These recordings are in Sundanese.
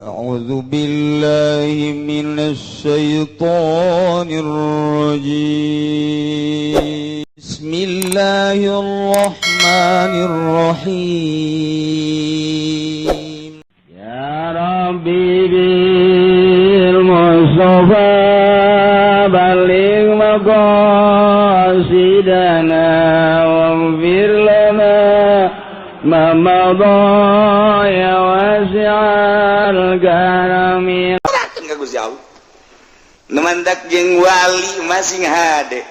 أعوذ بالله من الشيطان الرجيم بسم الله الرحمن الرحيم يا ربي بالمصطفى بلغ مقاصدنا واغفر لنا ما مضى يا واسع الكرم. Kan ka Gusti Allah. Numandak jeung wali masing hade.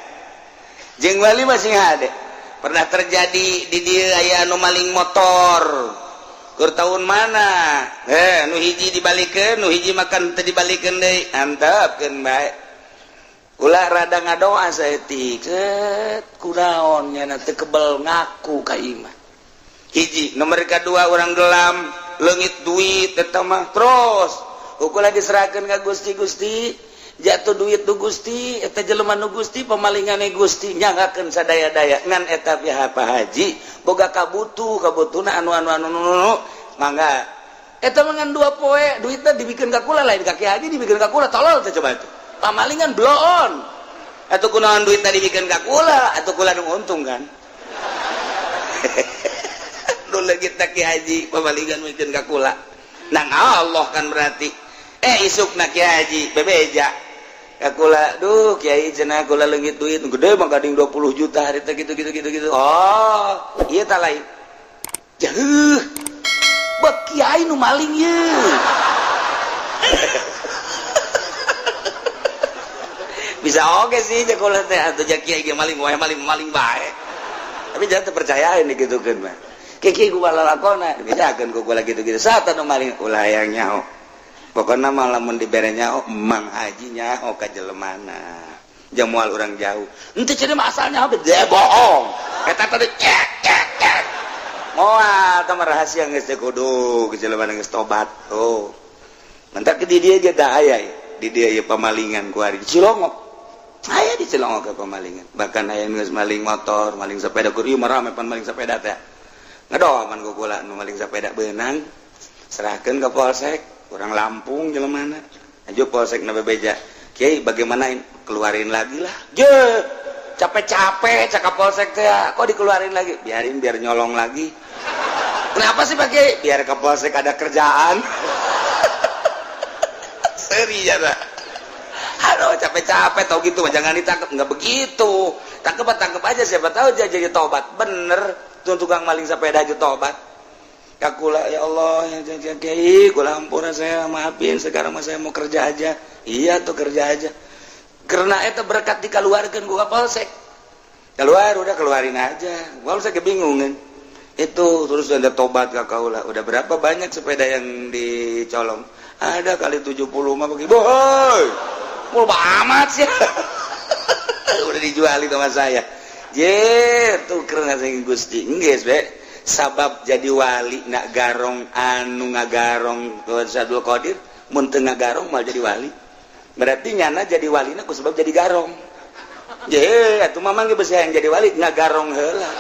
Jeung wali masing hade. Pernah terjadi di dieu aya anu maling motor. Keur taun mana? Nu hiji dibalikeun, nu hiji makan teu dibalikeun deui. Antepkeun bae. Ulah rada ngadoa saeutik. Kunaon nya teu kebel ngaku ka imah. Hiji nomor kedua orang gelam leungit duit eta mah terus ukur diserahkeun ka Gusti jatuh duit tu Gusti eta jelema nu Gusti pamalingane Gusti nyanggakeun sadaya-daya ngan eta pihak Pak Haji boga kabutuna anu mangga eta mah ngan 2 poe duitna dibikeun ka kula lain ka Ki Haji dibikeun ka kula tolol teh coba teh pamalingan bloon atuh kunaon duitna dibikeun ka kula atuh kula nu untung kan. Lagi tak Ki Haji pamalingan mikeun ka kula nang Allah kan berarti isukna Ki Haji bebeja ka kula duh Kiai cenah kula leungit duit gede mah gading 20 juta hari teh gitu oh ieu tah lain jeuh bek Kiai nu maling ye bisa oge sih cek kula teh atuh ja Kiai ge maling wae maling bae tapi jangan terpercayain digitukeun mah kiki gua lalakona bedakeun ku gua gitu-gitu sata nu maling ulah hayang nyaho pokona mah lamun dibere nyaho Mang Haji nyaho ka jelemana jamual urang jauh henteu cenah mah asal nyaho bede bohong eta teh cek moal tah rahasia geus teh kudu ke jelemana geus tobat tuh mentak di dieu ge da aya di dieu ieu pamalingan ku ari di Cilongok aya di Cilongok ke pamalingan bahkan aya geus maling motor maling sepeda ku ieu mah rame pan maling sepeda teh ngadoa man kula nu maling sepeda beunang serahkeun ka polsek urang Lampung jelemana ajo polsek na bebeja Kiai bagaimana keluarin lagi lah je capek-capek cak polsek teh kok dikeluarin lagi biarin biar nyolong lagi kenapa sih Pak Kiai biar ke polsek ada kerjaan seri ya dah aduh capek-capek tau gitu mah jangan ditangkap enggak begitu tangkap aja siapa tahu jadi tobat bener tukang maling sepeda aja tobat kakula ya Allah ya Kiai kula ampura saya maafin sekarang mah saya mau kerja aja iya tuh kerja aja karena eta berkat dikeluarkeun ku Kapolsek keluar udah keluarin aja Kapolsek kebingungan itu terus ada tobat ka kaula udah berapa banyak sepeda yang dicolong ada kali 70 mah bagi boy mul amat sih udah dijual itu sama saya tuh keren sing Gusti geus be sabab jadi wali nak garong anu ngagarong Sadul Qadir mun teu ngagarong mal jadi wali berarti nyana jadi walina ku sebab jadi garong atuh mamang ge beusi hayang jadi wali ngagarong heula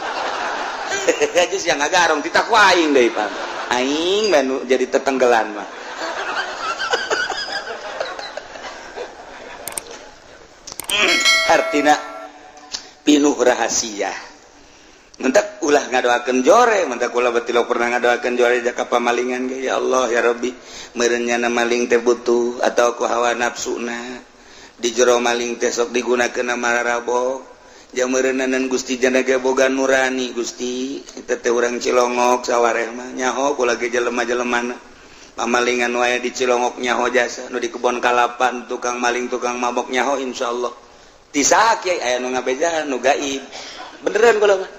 geus yang ngagarong ditakwa aing deui Pak aing menu jadi tetenggelan mah artina pinuh rahasia mentak ulah ngadoakeun jore mentak ulah betilo pernah ngadoakeun jore jaka pamalingan ge ya Allah ya Rabbi meureun nyana maling teh butuh atau ku hawa nafsuna di jero maling teh sok digunakeun mararabok jameureunnan Gusti jana ge boga nurani Gusti eta teh urang Cilongok sawareh mah nyaho kula ge jelema-jelemana pamalingan wae di Cilongok nyaho jasa nu di kebon kalapan tukang maling tukang mabok nyaho insyaallah tisaha Kiai aya nu ngabejahan nu gaib beneran kula mah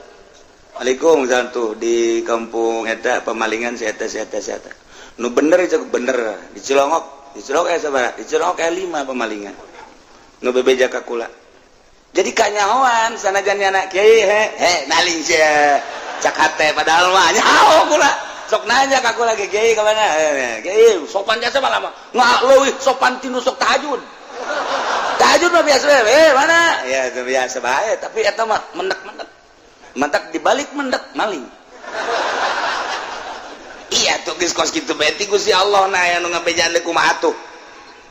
Waalaikumsalam tuh di kampung eta pamalingan si eta nu bener itu bener di Cilongok aya sabaraha di Cilongok aya 5 pamalingan nu bebeja ka kula jadi kanyahoan sanajan anak Kiai naling sia cak hate padahal mah nyaho kula sok nanya ka kula Kiai ka mana Kiai sopan jasa malah mah leuwih sopan tinu sok tahajud tahajud mah biasa mana ya biasa bae tapi eta mah mendek mantak dibalik mendek maling iya tuh geus kos kitu beti Gusti Allah na aya nu ngabejaan deui kumaha atuh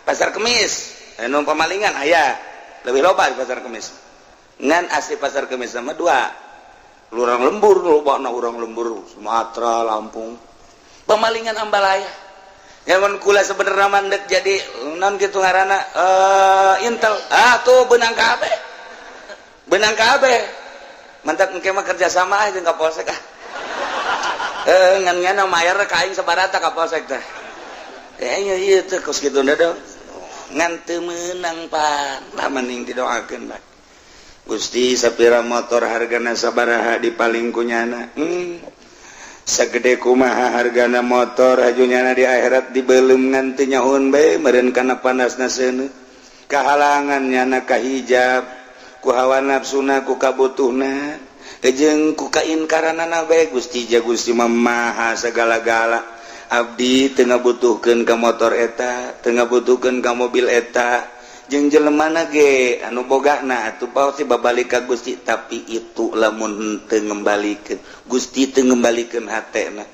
pasar kemis anu pamalingan aya lebih loba di pasar kemis ngan asli pasar kemis sama dua lurang lembur lobana urang lembur Sumatera Lampung pamalingan Ambalaya nyamun kula sebenarnya mandek jadi non gitu ngaranna Intel tuh benang kabeh mantap engke mah kerja sama aja jeung Kapolsek ngan ngana mayar ka aing sabarata Kapolsek teh ieu teh kos kitu dong ngan teu meunang pan mending didoakeun bae Gusti sapira motor hargana sabaraha dipaling kunyana sagede kumaha hargana motor ajunyana di akhirat dibeulem ngan teu nyahoon bae meureun kana panasna seuneu kahalangan nyana kahijab ku hawa nafsuna ku kabutuhna jeung ku kainkaranana bae Gusti Gusti maha segala-gala abdi teu ngabutuhkeun ka motor eta teu ngabutuhkeun ka mobil eta jeung jelemana ge anu bogana atuh pasti babalik ka Gusti tapi itu lamun teu ngembalikeun Gusti teu ngembalikeun hatena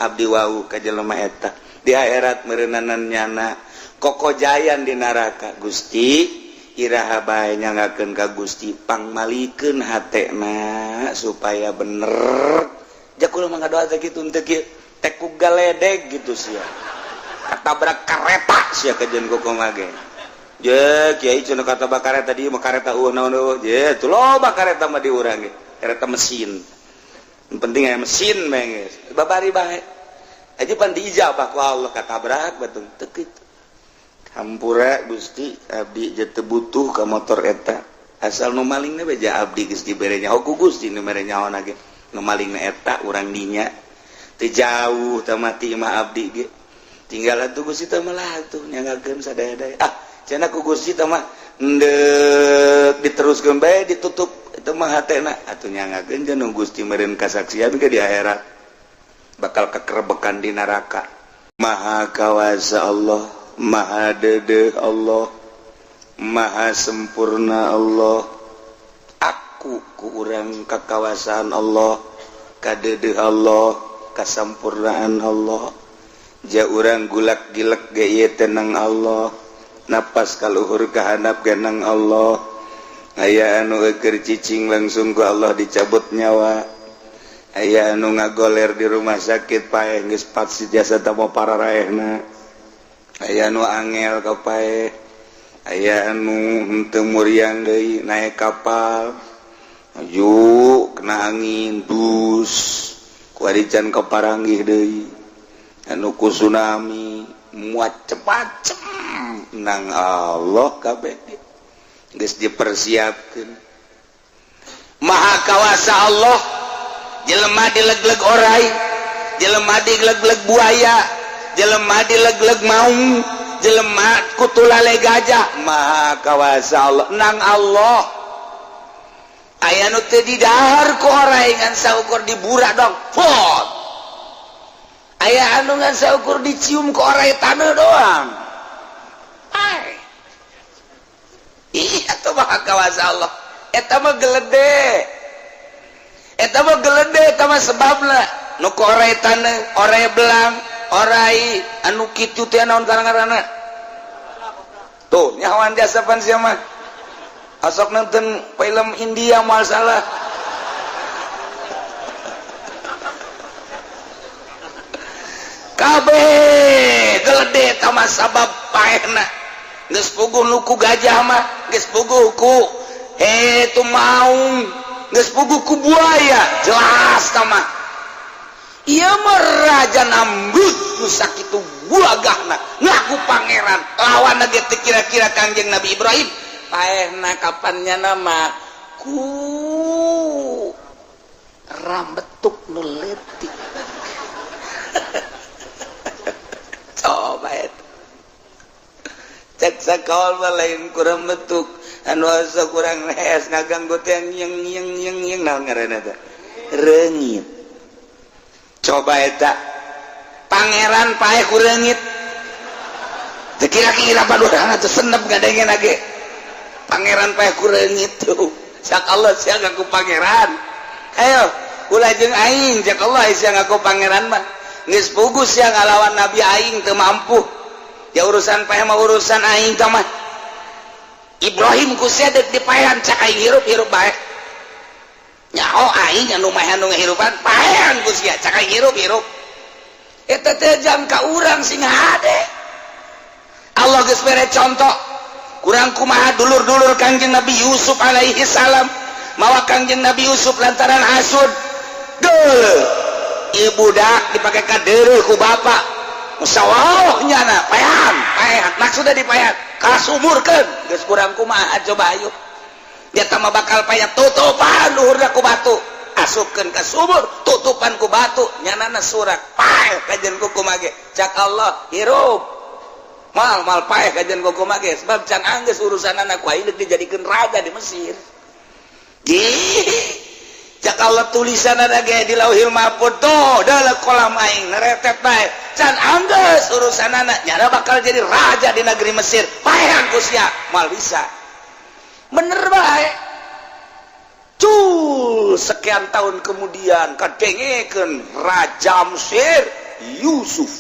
abdi wau ka jelema eta di akhirat meureunanan nyana kokojayan di neraka Gusti iraha bae nyangakeun ka Gusti pangmalikeun hatena supaya bener jakula mah ngadoa teh kitu teu kieu teh ku galedeg gitu sia katabrak kareta sia kajen kokomaha ge je kiai cenah kata bakareta di mah kareta naon je tuh loba kareta mah di urang ge kareta mesin yang penting aya mesin mah geus babari bae aja pan diijabah ku Allah katabrak batur teu kitu hampura Gusti abdi je teu butuh ka motor eta asal nu malingna beja abdi geus dibere nyaho ku Gusti nu mere nyaona ge nu malingna eta urang dinya teu jauh teh mati mah abdi ge tinggal atuh Gusti teh melah atuh nyangakeun sadaya-daya cenah ku Gusti teh mah endek diteruskeun bae ditutup eta mah hatena atuh nyangakeun jeung Gusti meureun kasaksian ke di akhirat bakal kekerebekan di neraka maha kawasa Allah maha dedeh Allah maha sempurna Allah aku ku urang kakawasaan Allah kadedeh Allah kasampurnaan Allah ja urang gulak gilek ge ieu tenang Allah napas kaluhur kahandap genang Allah aya anu keur cicing langsung ku Allah dicabut nyawa aya anu ngagoler di rumah sakit paeh geus pasti jasa tamo pararaehna aya anu angel ka paeh aya anu henteu muriang deui naek kapal aju kena angin dus ku adican kaparanggih deui anu ku tsunami macem-macem nang Allah kabeh geus dipersiapkeun maha kawasa Allah jelema dileg-leg orai jelema dileg-leg buaya jelema dileg-leg maung jelema kutulale gajah maha kawasa Allah nang Allah aya nu teu didahar ku orai ngan saukur dibura dong pot aya anu ngan saukur dicium ku orai taneuh doang iya tuh maha kawasa Allah eta mah geledeh eta mah sebabna nu ku orai taneuh orai belang orai anu kitu teh naon ngaranna tuh nyahoan jasa pan sia mah asok nonton film India moal salah kabeh geledeh eta mah sabab paehna geus puguh nuku gajah mah geus puguh ku itu maung geus puguh ku buaya jelas ta mah ieu mah raja Namrud nu sakitu buagahna ngaku pangeran lawan ge teu kira-kira Kangjeng Nabi Ibrahim paehna kapannya nama ku rambetuk nu leutik coba eta cek sakol lain kurang betuk anu asa kurang nees ngaganggu teh yang naon ngaranna teh reungit coba eta pangeran paeh ku reungit teu kira-kira paduhana teu senep gadengen age pangeran paeh ku reungit tuh sak Allah sia ngaku pangeran ayo ulah jeung aing jak Allah sia ngaku pangeran mah geus pugus ya ngalawan nabi aing teu mampu ya urusan paeh mah urusan aing teh mah Ibrahim ku sia deuk dipaehan cak aing hirup bae nyaho aing anu mah anu ngahirupan paehan ku sia cak aing hirup eta teh jam ka urang sing hade Allah geus bere contoh kurang kumaha dulur-dulur Kangjeng Nabi Yusuf alaihi salam mawa Kangjeng Nabi Yusuf lantaran hasud geuleuh ieu budak dipake kadeureuh ku bapa musawah nyana paehan maksudna dipaehan kasumurkeun geus kurang kumaha coba ayo dia mah bakal payah tutupan luhurna ku batu asupkeun ka sumur tutupan ku batu nyanana surak paeh kajen ku kumaha ge cak Allah hirup mal paeh kajen ku kumaha ge sebab can anggeus urusanana ku aing dijadikeun raja di Mesir cak Allah tulisanana ge di Lauhil Mahfuz tuh dalam kolam aing neretet bae can anggeus urusanana nyana bakal jadi raja di negeri Mesir paehan ku sia mal bisa bener bae sekian tahun kemudian kadengekeun raja Mesir Yusuf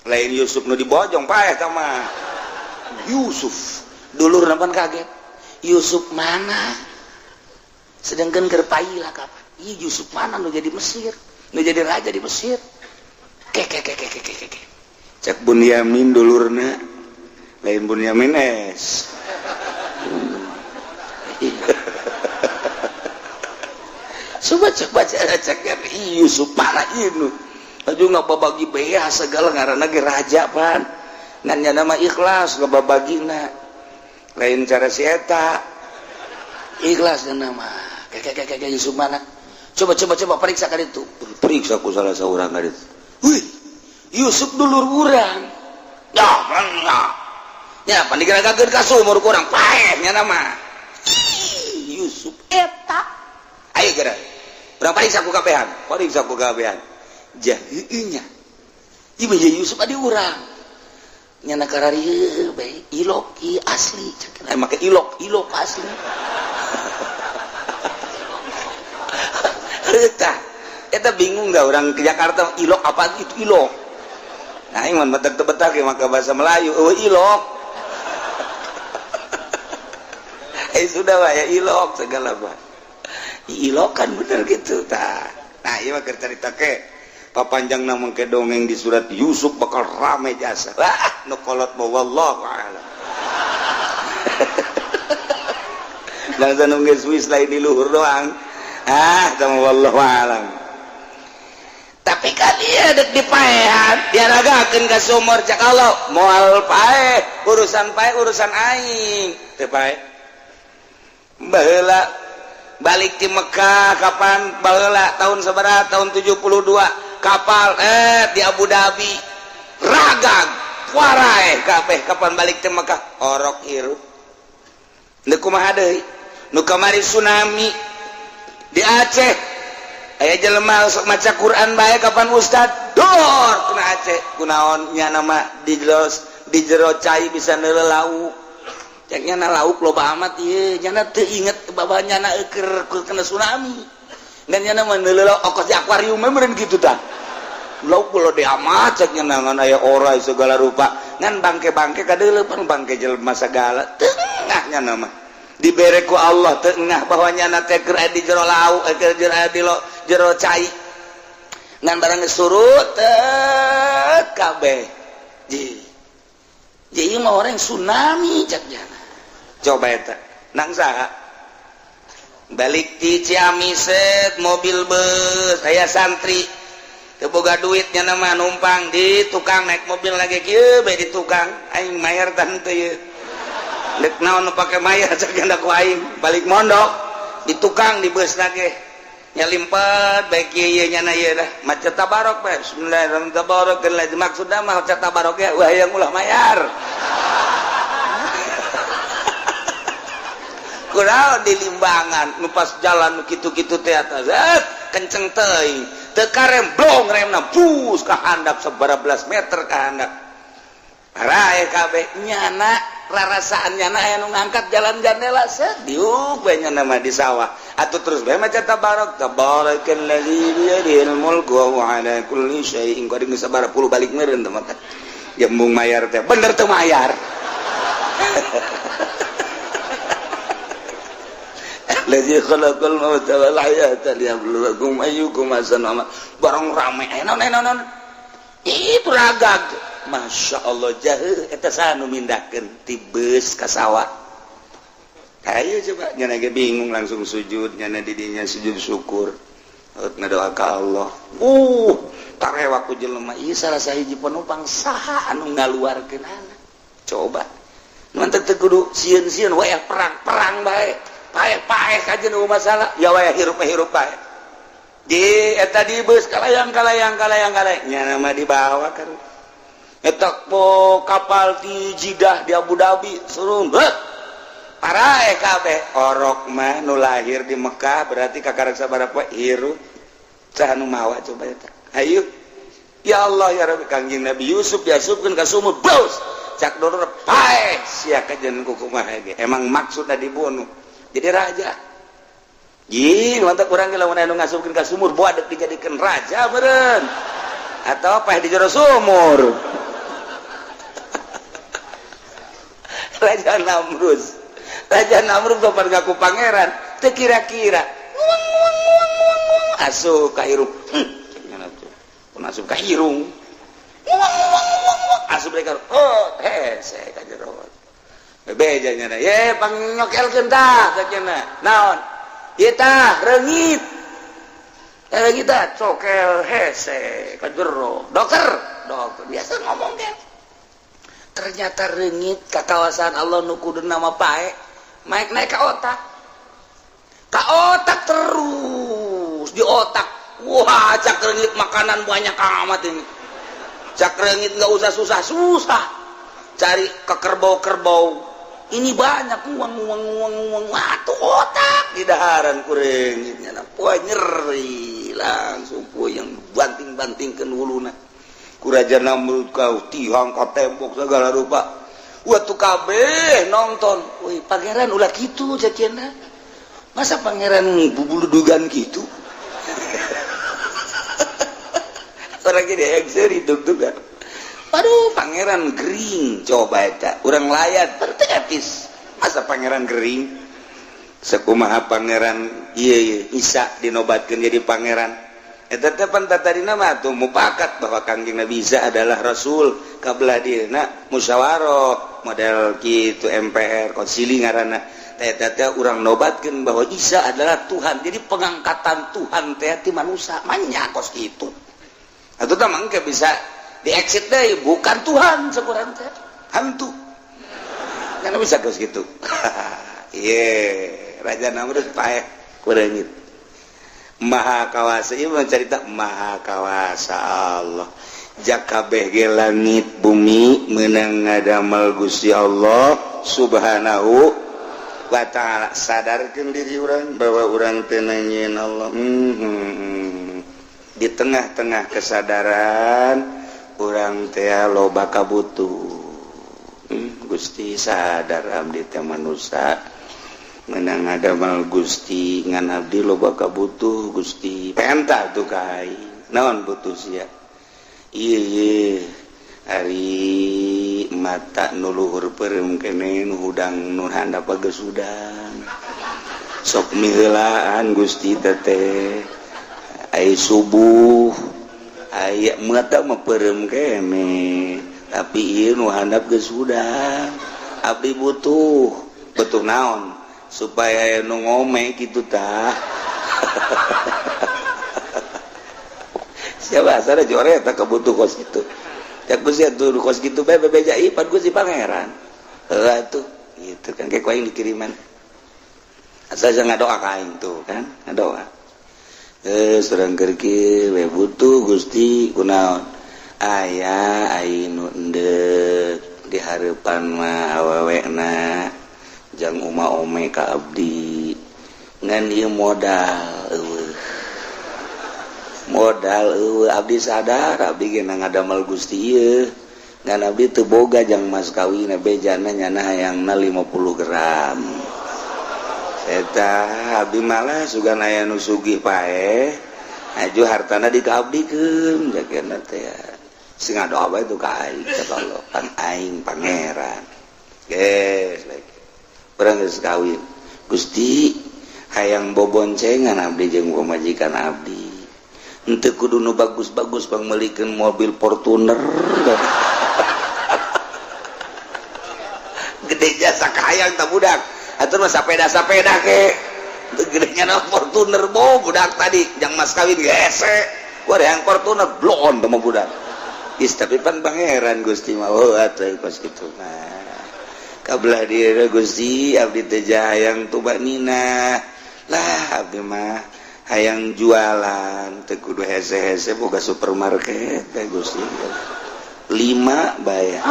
lain Yusuf nu dibojong paeh tah mah Yusuf dulur napan kaget Yusuf mana sedangkan gerpailah kapan iya Yusuf mana nu jadi Mesir nu jadi raja di Mesir cek Bunyamin dulurna lain Bunyamin es coba cek Yusuf mana ini aja nggak babagi beah segala ngaranna ge raja pan ngan nama ikhlas nggak babagina lain cara si eta ikhlas dan nama kayak Yusuf mana coba periksa kali itu periksa ku salah seorang kali itu wih Yusuf dulur urang ya mana ya pandikiragakeun ka sumur kurang paehnya nama Yusuf eta ayo geura urang periksa ku kabehan jaheunya ieu mah Yusuf adi urang nyana kararieu bae ilok ieu asli make ilok asli eta bingung gak orang ke Jakarta ilok apa itu ilok nah ini mah betak-betak ya maka bahasa Melayu ilok sudah lah ya ilok segala bah ilok kan bener gitu nah ini mah cerita ke papanjang namang ke dongeng di surat Yusuf bakal rame jasa nukolot mau wallahu a'lam langsung nunggu Swiss lain di luhur doang sama wallahu a'lam tapi kalian dek dipaehan diaragakeun ka sumur cak Allah moal paeh urusan aing teu paeh baheula balik ti Mekah kapan baheula tahun sabaraha tahun 72 kapal di Abu Dhabi ragag warae kabeh kapan balik ti Mekah orok hirup nu kumaha deui nu kamari tsunami di Aceh aya jelema sok maca Quran bae kapan ustad dor kena Aceh kunaon nya nama di jero cai bisa neuleuh lauk cek nya lauk loba amat ieu nya teu inget babanya keur kena tsunami dan nya mah neuleuh ongkos di akuarium meureun kitu tah lauk lode amat cek nya ngan aya orai segala rupa ngan bangke-bangke kadeuleuh pan bangke jelema sagala tengah nya nama dibere ku Allah tengah bahwanya teh keur di jero lauk keur di jero cai ngan barang surut kabeh jadi mah orang tsunami caknya coba eta nang saha balik di Ciamis mobil bus aya santri teu boga duitnya nama numpang di tukang naik mobil lagi kieu bae di tukang aing mayar tan teu ye dek naon nu pake mayar cak anda ku aing balik mondok di tukang di bus lagi nyalimpet baik ieu nya na ieu dah maca tabarok bae bismillahirrahmanirrahim tabarok geus maksudna mah maca tabarok ya wah yang ulah mayar kurang di limbangan nu pas jalan nu kitu-kitu teh atas kenceng teuing teu karem blong remna bus ka handap 11 meter ka handap rae kabeh nyana rasaannya aya nu ngangkat jalan jandela diuk banyak nama di sawah atuh terus bae maca tabarakalladzi biyadihil mulku wa huwa ala kulli syai'in qadir sabaraha 10 balik meureun teh mah jembung mayar teh bener teu mayar Allazi khalaqal mauta wal hayata liyabluwakum ayyukum ahsanu amala barang rame naon itu ragag Masya Allah jaheuh eta sanu mindahkeun ti beus ka sawah. Hayu coba nyana ge bingung langsung sujud nyana di dinya sujud syukur. Ngadoa ka Allah. Tarewa ku jelema ieu salah sahiji penumpang saha anu ngaluarkeun anak. Coba. Mun teu kudu sieun-sieun wae perang bae. Paeh kajeun nu masalah ya wae hirup bae. Di eta di beus kalayang nyana mah dibawa ka etak po kapal di Jidah di Abu Dhabi suruh parae kabeh orok mah nu lahir di Mekah berarti kakarek sabaraha hirup saha nu mawa coba eta hayu ya Allah ya Rabbi Kangjeng Nabi Yusuf diasupkeun ka sumur bos cak doror pae sia kajeun ku kumaha ge emang maksudna dibunuh jadi raja jing lantak urang ge lamun anu ngasupkeun ka sumur boadek dijadikeun raja meureun atau paeh di jero sumur Raja Namrud kapan ngaku pangeran teu kira-kira asup ka irung asup ka irung asup ka hese ka jero bebeja nyana ye pangnyokelkeun tah sajenna naon ieu tah reungit kita cokel hese ka jero dokter biasa ngomong kan ternyata reungit ka kawasan Allah nu kudu nama pae naik ka otak terus di otak wah cak reungit makanan banyak amat ini cak reungit enggak usah susah cari ke kerbau ini banyak uang atuh otak di daharan ku reungitnya na poe nyeri langsung puyeng banting-bantingkeun huluna ku Raja Namrud kau tihang ka tembok segala rupa waktu kabeh nonton woi pangeran ulah kitu cekiana masa pangeran bubuludugan gitu orang gini ekseri dug-dugan aduh pangeran gering coba eta urang layat tertetis masa pangeran gering sakumaha pangeran ieu bisa dinobatkeun jadi pangeran eta teh pantatadina mah tuh mupakat bahwa Kangjeng Nabi Isa adalah rasul kabelah dieuna musyawarah model kitu MPR konsili ngaranna eta teh urang nobatkeun bahwa Isa adalah Tuhan jadi pengangkatan Tuhan teh ti manusia manya kos kitu atuh teh mangke bisa di exit deui bukan Tuhan sakurang teh hantu kan bisa kos kitu ieu Raja Namrud paeh ku reungit Maha kawasa ieu cerita maha kawasa Allah jak kabeh ge langit bumi meunang ngadamel Gusti Allah Subhanahu wa taala sadarkeun diri urang bahwa urang teh nangieun Allah di tengah-tengah kesadaran urang teh loba kabutuh Gusti sadar abdi teh manusia menang adamal Gusti ngan abdi loba kabutuh Gusti pentah tuh kai naon butuh sia ieu ari mata nu luhur peureum keneh nu hudang nu handap geusudang sok miheulaan Gusti teh ai subuh aya mata mah peureum keneh tapi ieu nu handap geusudang abdi butuh naon supaya nu ngome gitu tah siapa asal jore tak kebutuh kos gitu cak Gusti atuh kos gitu bae bebeja ipan Gusti pangeran atuh gitu kan kayak aing dikiriman asal jangan doa ka aing tuh kan ngadoa surang keur kieu we butuh Gusti kunaon aya aing nu endeuh di hareupan mah awewena jang ome ka abdi ngan ieu modal abdi sadar abdi ge ngadamel Gusti ieu ngan abdi teu boga jang mas kawin bejana nyana hayangna 50 gram eta abdi malah sugan aya nu sugih pae aju hartana dikaabdikeun jakeuna teh sing ado apa itu ka aing kata Allah pan aing pangeran geus urang geus kawin Gusti hayang boboncengan abdi jeung pamajikan abdi henteu kudu nu bagus-bagus pang meulikeun mobil Fortuner gede jasa kahayang tak budak atuh mah sapeda ke gedenya na Fortuner budak tadi jang mas kawin gese wah yang Fortuner blon teh budak is tapi pan pangeran Gusti mah atuh pas kitu mah kabelah dia Gusti abdi teh hayang tuba nina lah abdi mah hayang jualan teh kudu hese-hese boga supermarket teh Gusti 5 bayar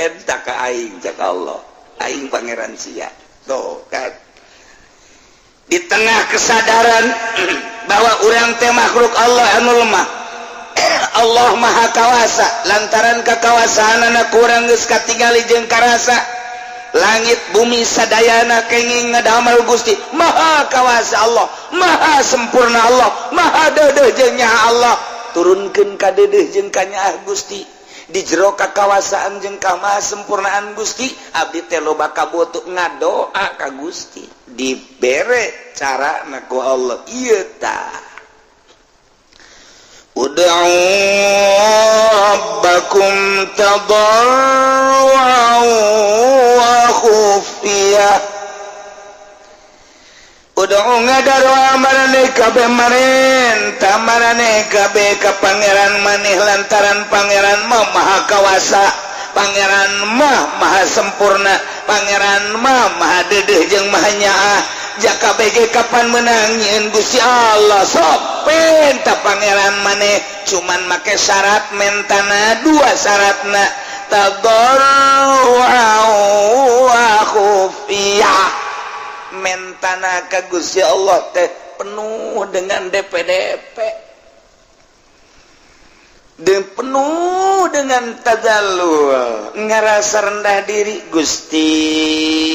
eta ka aing cak Allah aing pangeran sia tuh kan di tengah kesadaran bahwa urang teh makhluk Allah anu lemah Allah maha kawasa lantaran kakawasaanana kurang geus katingali jeung karasa langit bumi sadayana kenging ngadamel Gusti maha kawasa Allah maha sempurna Allah maha deudeuh jeung nyaha Allah turunkeun ka deudeuh jeung ka nyaha Gusti di jero kakawasaan jeung kamasempurnaan Gusti abdi teh loba kabutuh ngadoa ka Gusti dibere carana ku Allah ieu tah ud'u rabbakum tadarruan wa khufiyah ud'u ngadaroa marane kabeh marentah marane kabeh ka pangeran maneh lantaran pangeran mah maha kawasa pangeran mah maha sempurna pangeran mah maha deudeuh jeung maha nyaah jaka bege kapan menang nyieun Gusti Allah sok pentah pangeran maneh cuman make syarat mentana 2 syaratna tadarruan wa khufiyah mentana ka Gusti Allah teh penuh dengan DP dan penuh dengan tadallul ngarasa rendah diri Gusti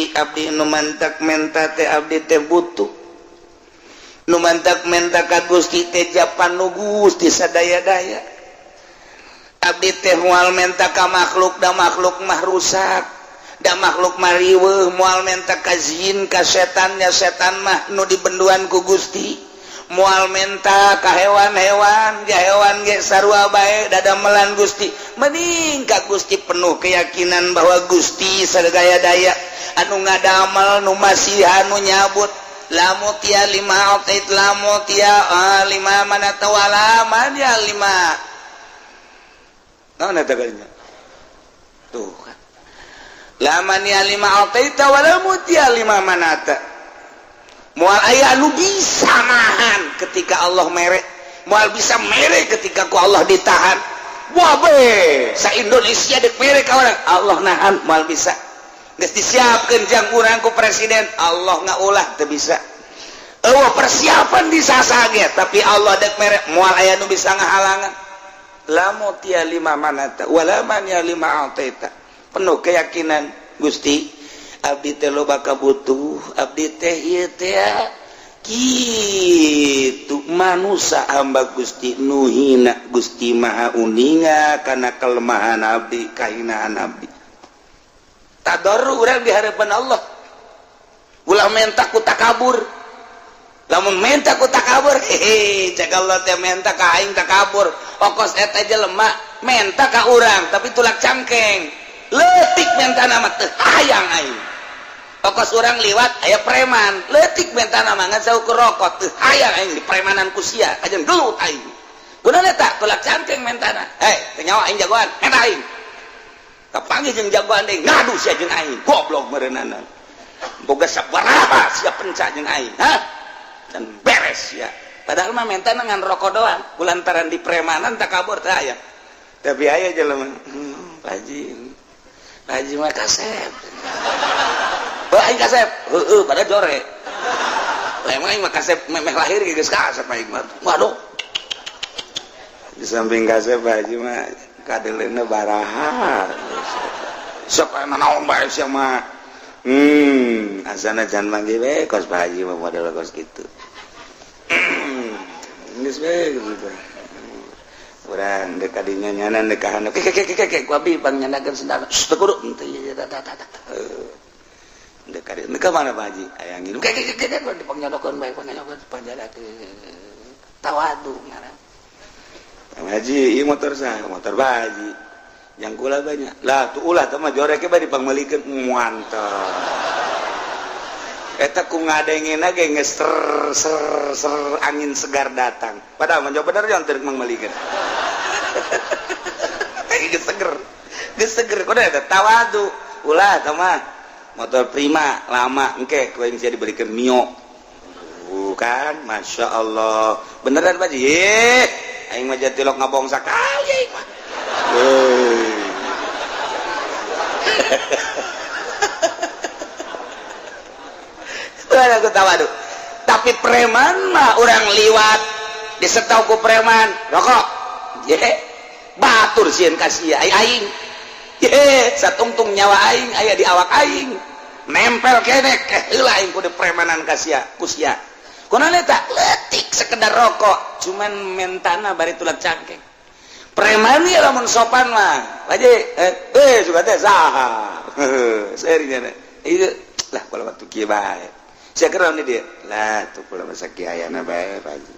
abdi nu mantak menta teh abdi teh butuh nu mantak menta ka Gusti teh japan nu Gusti sadaya-daya abdi teh moal menta ka makhluk da makhluk mah rusak da makhluk mariweuh moal menta ka jin ka setannya setan mah nu dibenduan ku Gusti moal menta ka hewan-hewan ja hewan ge sarua bae dadamelan Gusti mending ka Gusti penuh keyakinan bahwa Gusti sadaya daya anu ngadamel nu masih anu nyabut lamut ya 5 autait lamut ya 5 mana tawala man ya 5 naon eta kalinya tuh kan laman ya 5 autait wala mut ya 5 manata moal aya anu bisa nahan ketika Allah mere moal bisa mere ketika ku Allah ditahan wah be sa Indonesia dek mere ka urang Allah nahan moal bisa geus disiapkeun jang urang ku presiden Allah ngaulah teu bisa eueuh persiapan disasage tapi Allah dek mere moal aya nu bisa ngahalangan lamu tia 5 manata wala man ya 5 ataita penuh keyakinan Gusti abdi teh loba kabutuh abdi teh ieu teh kitu manusia hamba Gusti nu hina Gusti maha uninga kana kelemahan abdi kahinaan abdi tadarru urang di hareupan Allah ulah menta ku takabur lamun menta ku takabur cek Allah teh menta ka aing takabur okos eta jelema menta ka urang tapi tulak cangkeng leutik mentana mah teu hayang aing okos urang liwat aya preman leutik mentana mah ngan saukur rokok teu hayang aing di premanan ku sia kajen gelut aing kunaon eta tulak cangkeng mentana teu nyawa aing jagoan eta aing kapanggih jeung jagoan deui ngadu sia jeung aing goblok meureunana boga sabaraha sia penca jeung aing dan beres ya padahal mah mentana ngan rokok doang kulantaran di premanan takabur teu aya tapi aya jelema Haji mah kasep aing kasep pada jore emang aing mah kasep memeh lahir geus kasep aing mah waduh di samping kasep Haji mah kadeleuna baraha sok ana naon bae sia mah asana can manggih we kos Pak Haji mah model kos kitu geus we gitu urang dek kadinya nyanan dek kahana kek ku abi pang nyanakeun sendana teu kudu teu dek kadi dek mana Pak Haji aya ngilu kek dipang nyodokeun bae pangayokeun panjalakeun tawadu ngaran Haji ieu motor sah motor Pak Haji yang kula banyak lah tuh ulah teh mah joreke bae dipangmelikeun mantap eta ku ngadengena ge geus ser angin segar datang padahal mah bener yang teu mangmelikeun geus seger kudu eta tawadu ulah teh mah motor prima lama engke ku yang sia dibelikeun Mio bukan Masya Allah beneran Pak Haji aing mah jatilok ngabong sakali aing mah aku tahu tapi preman mah orang liwat disetau ku preman rokok batur sieun kasih aing satungtung nyawa aing aya di awak aing nempel kene heula aing ku di premanan kasih kusia kunaon eta leutik sekedar rokok cuman mentana bari tulang cangkeng preman ieu lamun sopan mah Haji suka teh saha serinya ieu lah kalau waktu kieu bae sia keron dia lah tuh kula masa kiayana bae Pak Haji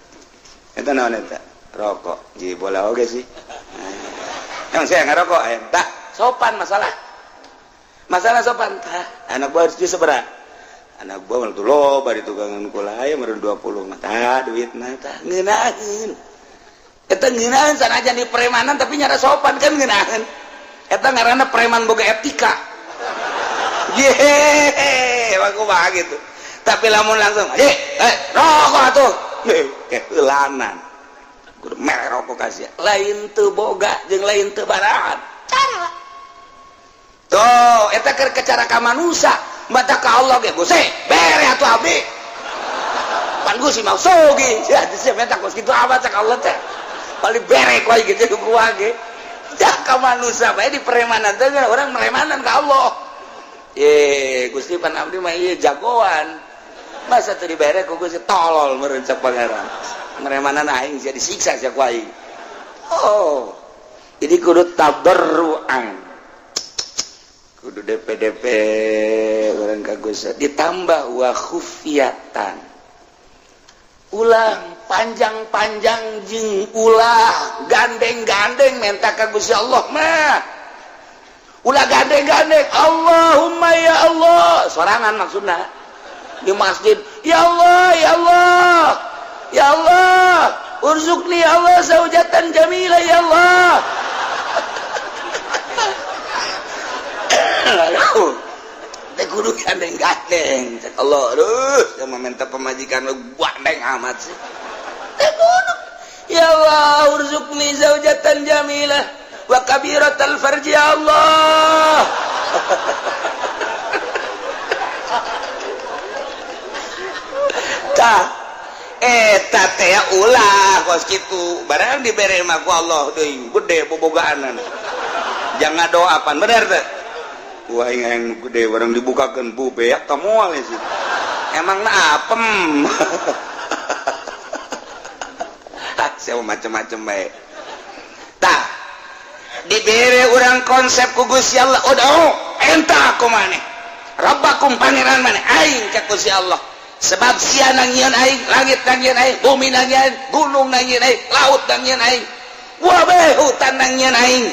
eta naon eta rokok ji bola oge sih emang saya ngarokok tak sopan masalah sopan anak buah di seberang anak buah mah tuh loba di tugangan kula aya meureun 20 mah tah duitna tah ngeunaheun eta ngeunaheun sanajan di premanan tapi nyara sopan kan ngeunaheun eta ngaranna preman boga etika aku mah gitu tapi lamun langsung rokok atuh keulanan kudu mere rokok kasih lain teu boga jeung lain teu barahan cara tuh eta keur cara ka manusia mata ka Allah ge Gusti bere atuh abdi pan Gusti mau sogi sia meta kos kitu apa cak Allah teh bali bere ku aya gitu ku ge cak ka manusia bae di premanan teh urang premanan ka Allah Gusti pan abdi mah ieu jagoan masa teu dibere ku Gusti tolol meureun cak pangeran meremanan aing sia disiksa sia ku aing jadi kudu tabarruan kudu DP urang ka Gusti ditambah wa khufiyatan ulah panjang-panjang jeung ulah gandeng-gandeng minta ka Gusti Allah mah ulah gandeng-gandeng Allahumma ya Allah sorangan maksudna di masjid ya Allah ya Allah ya Allah urzuqni ya Allah zaujatan jamilah ya Allah teh kudu gandeng-gandeng cek Allah aduh sama minta pemajikan lu gandeng amat sih teh kudu ya Allah urzuqni zaujatan jamilah wa kabiratal farji ya Allah tah eta teh ulah kos kitu barang dibere mah ku Allah deui gede bobogaanan jangan doapan bener teh wah yang gede barang dibukakeun bu beak ka moal sih emang na apem saya macam-macam bae tah dibere urang konsep ku Gusti Allah udah entah aku maneh rabbakum pangeran maneh aing ka Gusti Allah sebab sia nangieun aing langit nangieun aing bumi nangieun gunung nangieun aing laut nangieun aing wae hutan nangieun aing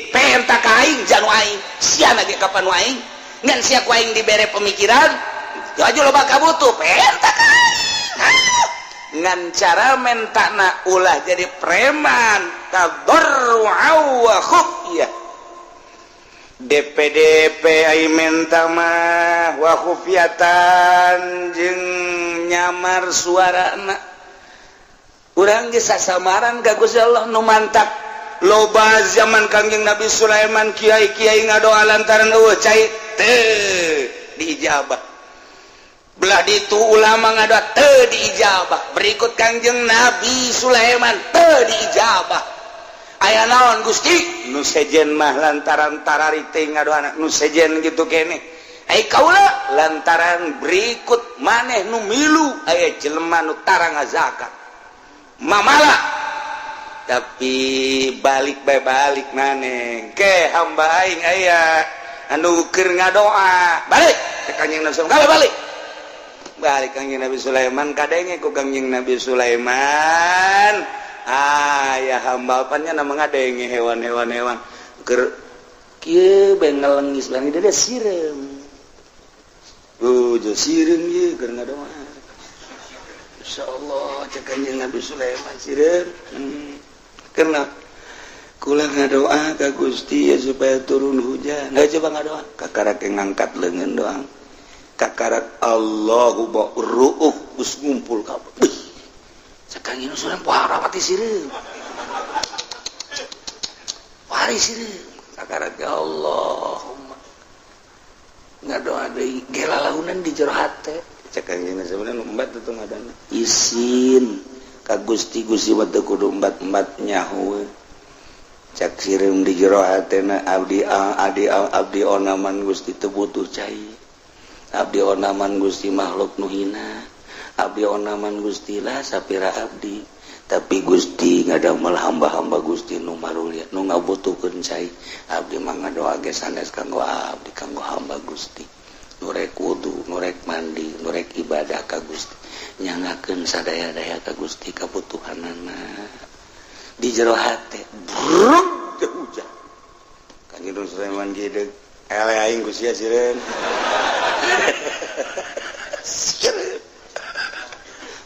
perintah ka aing janu aing sia na ge kapan aing ngan sia ku aing dibere pemikiran aju loba kabutuh perintah ka aing ngan cara mentana ulah jadi preman tadarru'a wa khufyah DPDP ai menta mah wa khufyatan jeung nyamar suarana urang ge sasamaran ka Gusti Allah nu mantap loba zaman Kangjeng Nabi Sulaiman kiai-kiai ngadoa lantaran eueuh cai teu diijabah belah ditu ulama ngadoa teu diijabah. Berikut Kangjeng Nabi Sulaiman teu diijabah. Aya naon Gusti? Nu sejen mah lantaran tararite ngadoana nu sejen kitu keneh. Ai kaula lantaran berikut maneh nu milu aya jelema nu tara ngazakat. Mamala tapi balik bae balik maneh ke hamba aing aya anu keur ngadoa. Balik ke Kangjeng Nabi Sulaiman. Balik. Balik Kangjeng Nabi Sulaiman kadenge ku Kangjeng Nabi Sulaiman. Ya hamba pannya nama ngadenge hewan keur kieu beng ngalengis bang dia sirem. Jo sirem ye keur ngadoa. Insyaallah cek Kangjeng Nabi Sulaiman sirem. Karena kula ngadoa ka Gusti ya supaya turun hujan. Coba ngadoa kakarak ngangkat leungeun doang. Kakarak Allahu ru'uh us ngumpul kabeh. Sakangin usulan pohara pati sireum. Pari sireum. Kakarak ya Allahumma. Ngadoa deui gelalahunan di jero hate. Sakangin sebenarnya umbat itu ngadana. Isin ka Gusti mah teu kudu umbat-umbat nyaho. Cak sireum di jero hatena abdi onaman Gusti teu butuh cai. Abdi onaman Gusti makhluk nu hina. Abdi onaman Gusti lah sapira abdi. Tapi Gusti ngadamel hamba-hamba Gusti nu marulia nu ngabutuhkeun cai. Abdi mah ngadoa ge sanes kanggo abdi kanggo hamba Gusti. Nu rek wudu, nu rek mandi, nu rek ibadah ka Gusti. Nyangakeun sadaya-daya ka Gusti kabutuhanana. Di jero hate bruk hujan. Kanjeng Sulaiman gede ele aing ku sia sireun.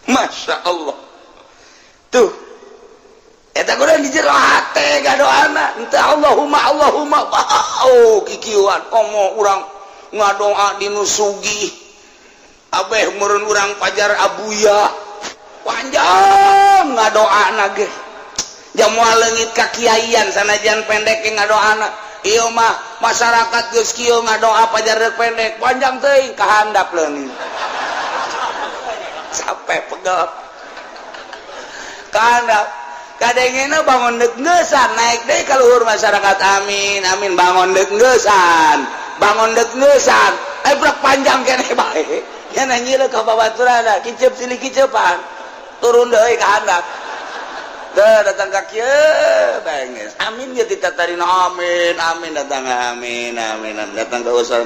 Masya Allah tuh eta kudu di jero hate gadoana entah Allahumma kikieuan komo urang ngadoa dinu sugih abeh meureun urang pajar abuya panjang ngadoana ge jamual leungit ka kiaian sanajan pendek ngadoana ieu mah masyarakat geus kieu ngadoa pajar rek pendek panjang teuing kahandap leungit sampai pegel kahandap kadengena bangun deuk ngeusan naik deui ka luhur masyarakat amin amin bangun deuk ngeusan brek panjang keneh bae nya nyileuk ka babaturanna kiceup silih kiceupan turun deui ka handap datang ka kieu benges amin ge ditatarina amin datang amin datang ka usul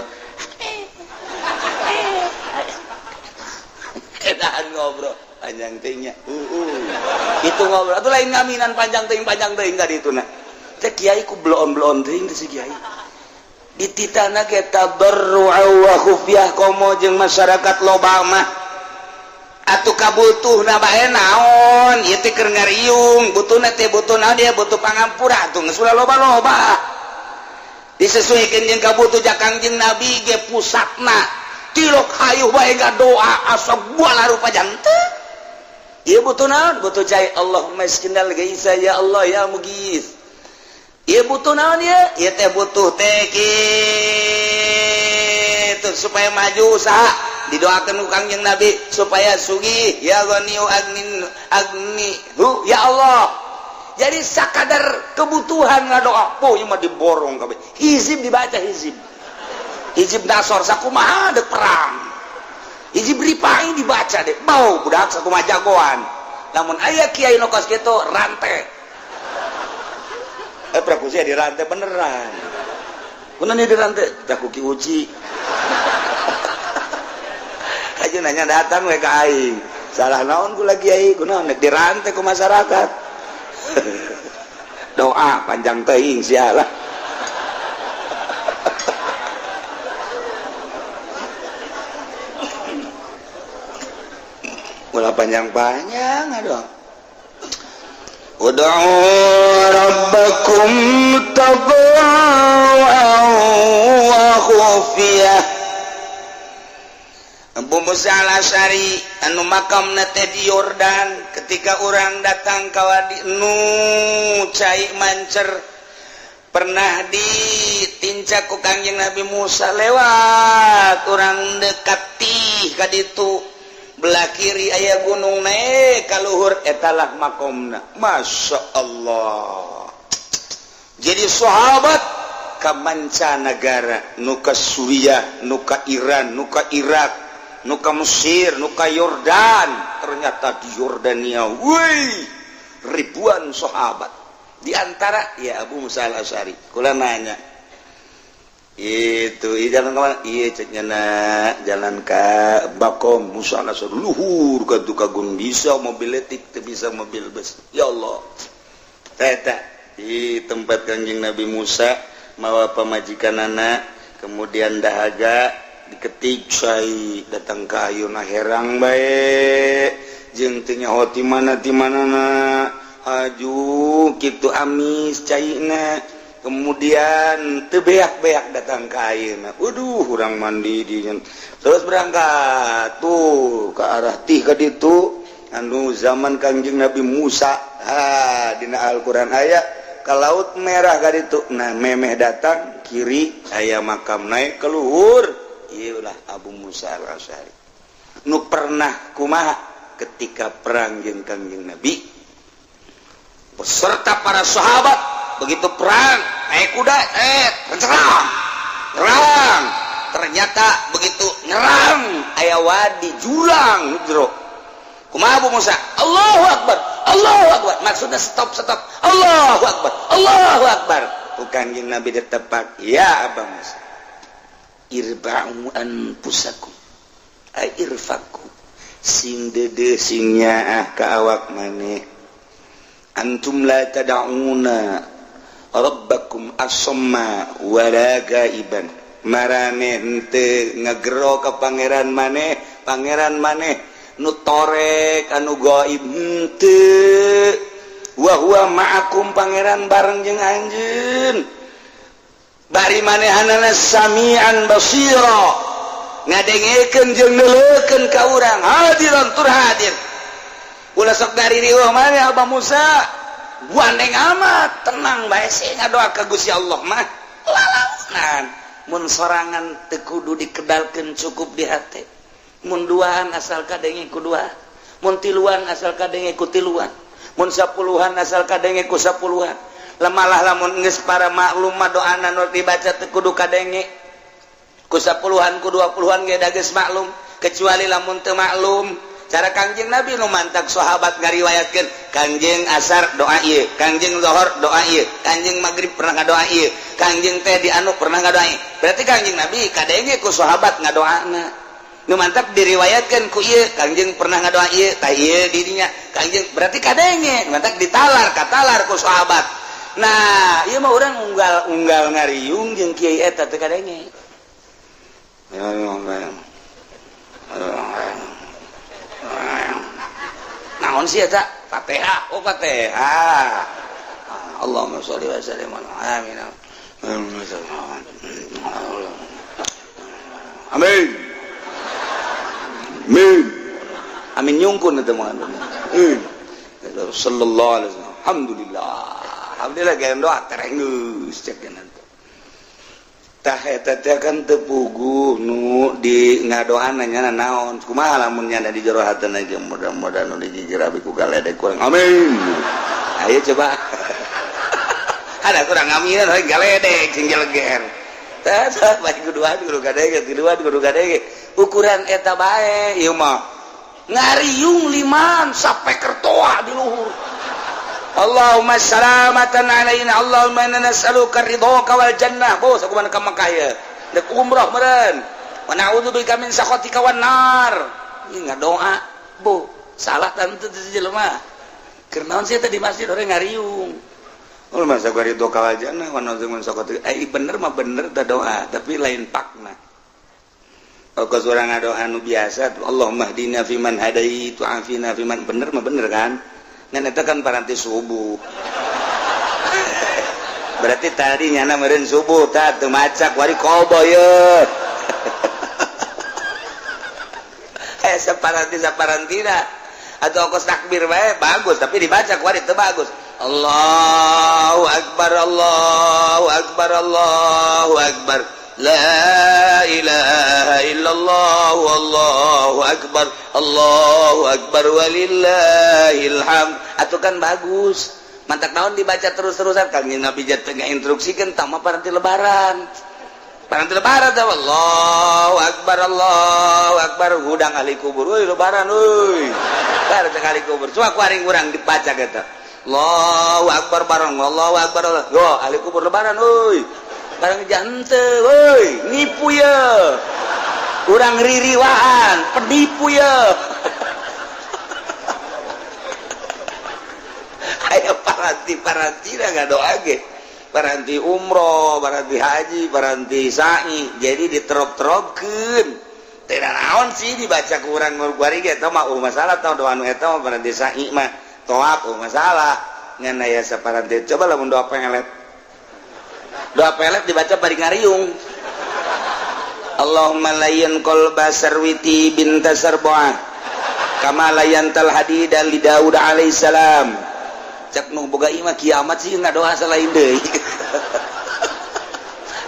edan ngobrol panjang teuing nya itu ngobrol atuh lain ngaminan panjang teuing enggak dituna teh kiai ku bloon teuing teh si kiai dititana ge tabarru'a wa khufyah komo jeung masyarakat loba mah atuh kabutuhna bae naon ieu teh keur ngariung butuhna teh butuh naon dia butuh pangampura atuh geus ulah loba-loba disesuaikeun jeung kabutuh jak Kangjeng Nabi ge pusatna tilok hayuh bae doa asa buala rupa janteu ieu butuh naon butuh cai Allahumma isqinal gaisa ya Allah ya mughis ieu butuh naon ieu teh butuh teh kitu supaya maju saha didoakeun ku Kangjeng Nabi supaya sugih ya ghaniyu agnihu ya Allah jadi sakadar kebutuhan ngadoa poe ieu mah diborong kabeh hizib dibaca hizib dasor sakumaha dek perang hizib ripaing dibaca deh bau budak sakumaha jagoan namun aya kiai nu kos kitu rante prakusia di rante beneran kunaon di rante tak kuki uci aja nanya datang we ka aing salah naon kula kiai kunaon nek dirante ku masyarakat doa panjang teuing sialah ulah panjang-panjang aduh ud'u rabbakum tadarru'an wa khufyah Abu Musa al-Asy'ari anu makamna teh di Yordan ketika orang datang ka wadi nu cai mancer pernah ditincak ku Kangjeng Nabi Musa lewat orang dekati tih ka ditu belah kiri aya gunung naik ka luhur etalah makomna. Masya Allah. Jadi sahabat ka mancanagara nu ka Suriah, nu ka Iran, nu ka Irak, nu ka Mesir, nu ka Yordan. Ternyata di Yordania ribuan sahabat. Di antara ya Abu Musa al-Asy'ari. Kula nanya, itu jalan ke mana? Iya ceknya jalan ke Bakom Musa al-Asy'ari luhur ka tu kagun bisa mobil letik teu bisa mobil bus. Ya Allah. Eta di tempat Kanjeng Nabi Musa mawa pamajikanana kemudian dahaga diketik sai datang ka ayeuna herang bae jeung teu nyaho ti manana aju kitu amis caina kemudian teu beak-beak datang ka ayeuna. Waduh urang mandi di terus berangkat tuh ke arah tih ka ditu anu zaman Kanjeng Nabi Musa dina Al-Qur'an aya ka Laut Merah ka ditu. Nah memeh datang kiri aya makam naik ke luhur ieulah Abu Musa al-Asy'ari nu pernah kumaha ketika perang jeung Kanjeng Nabi beserta para sahabat begitu perang naik kuda nyerang ternyata begitu nyerang aya wadi jurang jero kumaha Abu Musa Allahu Akbar maksudnya stop Allahu Akbar Kanjeng Nabi ditepak ya Abu Musa irba'u anfusakum ai irfaku sing dede sing nyaah ka awak maneh antum la tad'una rabbakum as-samma wala gaiban maraneh henteu ngagero ka pangeran maneh nu torek anu gaib henteu wa huwa ma'akum pangeran bareng jeung anjeun bari manehanana samian basira ngadengekeun jeung neuleukeun ka urang hadiran tur hadir. Ulah sok dari riweuh mah Abah Musa buandeng amat tenang bae sih ngadoa ka Gusti Allah mah lalaunan mun sorangan teu kudu dikedalkeun cukup di hate mun duaan asal kadenge ku dua mun tiluan asal kadenge ku tiluan mun sapuluhan asal kadenge ku sapuluhan lamalah lamun geus para maklum mah doana nu dibaca teu kudu kadenge ku sapuluhan ku 20-an ge da geus maklum kecuali lamun teu maklum. Cara Kanjeng Nabi nu mantak sahabat ngariwayatkeun Kanjeng asar doa ieu, Kanjeng zuhur doa ieu, Kanjeng magrib pernah ngadoa ieu, Kanjeng teh di anu pernah ngadoa ieu. Berarti Kanjeng Nabi kadenge ku sahabat ngadoana. Nu mantap diriwayatkeun ku ieu, Kanjeng pernah ngadoa ieu, tah ieu di dinya. Kanjeng berarti kadenge mantap ditalar ku sahabat. Nah, ieu mah urang unggal ngariung jeung kiai eta teh kadenge. Naon sih eta? Fatihah. Oh Fatihah. Allahumma sholli wa sallim amin. Amin. Amin. Amin nyungkun eta mah. Sallallahu alaihi wasallam. Alhamdulillah geus doa tereng geus cek kana. Tah eta teh kan teu puguh nu di ngadoan nya naon kumaha lamun nya di jero hatena ge mudah-mudahan nu dijijirabi ku galedek kurang amin ayo coba ada kurang amin we galedek sing jeleger tah bae kudu gadege ukuran eta bae ieu mah ngariung liman sampai kertoa di luhur Allahumma salamatan alaina Allahumma inna nas'aluka ridhaka wal jannah bos aku mana ka Makkah ya dek umrah meureun wa na'udzubika min sakhatika wan nar ieu ngadoa bo salah tante jelema keur naon sih teh di masjid orang ngariung ul masa gua ridhaka wal jannah wa na'udzubika min sakhatika bener mah bener teh doa tapi lain pakna kalau seorang ngadoa anu biasa Allahumma hdina fiman hadait wa afina fiman bener mah bener kan ngan eta kan paranti subuh berarti tadi nyana meureun subuh tah teu macak wari qobo yeuh saparantina atau kos takbir bae bagus tapi dibaca wari teu bagus Allahu akbar La ilaha illallah Allahu akbar walillahil hamd. Atuh kan bagus. Mantak naon dibaca terus-terusan Kangjeng Nabi jat instruksikeun tama paranti lebaran. Paranti lebaran teh Allahu akbar hudang ahli kubur. Euy lebaran euy. Bar teh ahli kubur. Cuma kuaring urang dibaca eta. Allahu akbar bareng Allahu akbar. Yo ahli kubur lebaran euy. Barang jante, woi, nipu ya, kurang ririwaan, penipu ya. Ayo paranti dah nggak doa ge, paranti umroh, paranti haji, paranti sa'i, jadi diterop-teropkeun. Tidak naon sih dibaca kurang ngurguari ge, tau mah masalah tau doa nu eta mah paranti sa'i mah, toab masalah. Ngan aya saparanti, coba lamun doa pelet. Doa pelet dibaca bari ngariung. Allahumma layyan qalba sarwiti binta sarboah kama layyantal hadida li Daud alaihissalam. Cek nu boga imah kiamat sih ngadoa salain deui.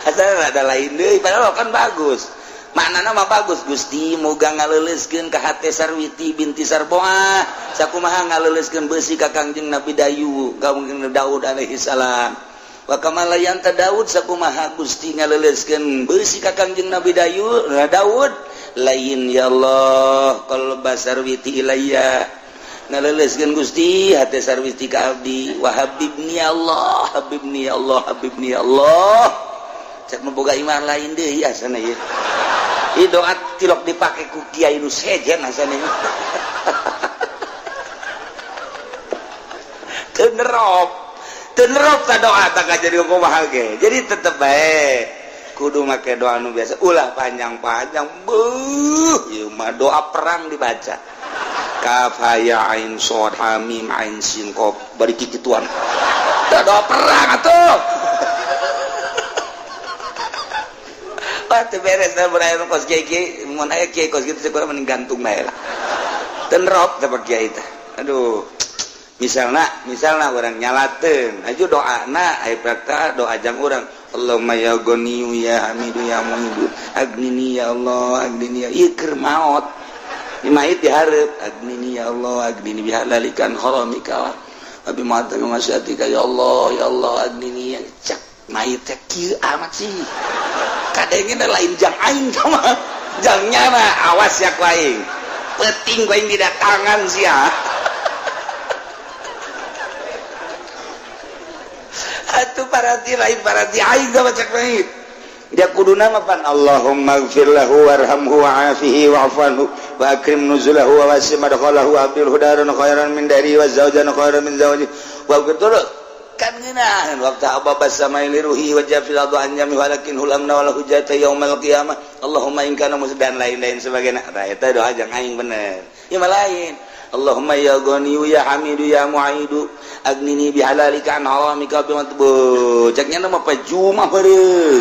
Asal ada lain deui padahal kan bagus. Maknana mah bagus. Gusti moga ngaleuleskeun ka hate Sarwiti binti Sarboah sakumaha ngaleuleskeun beusi ka Kangjeng Nabi Dayu Kangjeng Daud alaihissalam. Wa kamalayan ta Daud sakumaha Gusti ngaleuleskeun beusi ka Kangjeng Nabi Daud lain ya Allah qalba Sarwiti ilayya ngaleuleskeun Gusti hate Sarwiti ka abdi wa habibni ya Allah cek boga iman lain deui asana ieu ieu doa tilok dipake ku kiai nu sejen asana ieu teu nerop ta doa tak jadi kumaha ge. Jadi tetep bae kudu make doa nu biasa. Ulah panjang-panjang. Ieu mah doa perang dibaca. Kaf ha ya ain shad ha mim ain sin qaf. Bari kikituan. Da doa perang atuh. Pati beres da berai kos kiai mun aya kiai kos kitu kurang mending gantung bae lah. Teu nerop da kiai teh. Aduh. Misalna orang nyalateun aju doana aya praktek doa jang urang Allahumma ya ghaniyu ya hamidu ya mu'idu agnini ya Allah agnini ya ieu keur maot imait dihareup agnini ya Allah agnini bihalalikan haramika wa bi ma'atika masyatika ya Allah agnini ya cak mait teh kieu amat sih kadenge lain jang aing mah jangnya mah awas ya ku aing penting ku aing didatangan sia. Atuh paranti lain paranti aing gak baca lain dia kudu nama pan Allahumma gfir lahu warhamhu wa'afihi wa'afanhu wa akrim nuzulahu wa wasi madkhalahu wa abdil hudaran khairan min dari wa zawjan khairan min zawji wa betul kan ngeunaheun waqta ababas samai liruhi wa jafil adu anjami walakin hulamna wala hujata yaumal qiyamah Allahumma in kana musdan lain-lain sebagainya eta doa jang aing bener ieu mah lain Allahumma ya ghaniyu ya hamidu ya mu'idu agnini bihalalika an haramika bimatbu ceknya nama pajumah beureung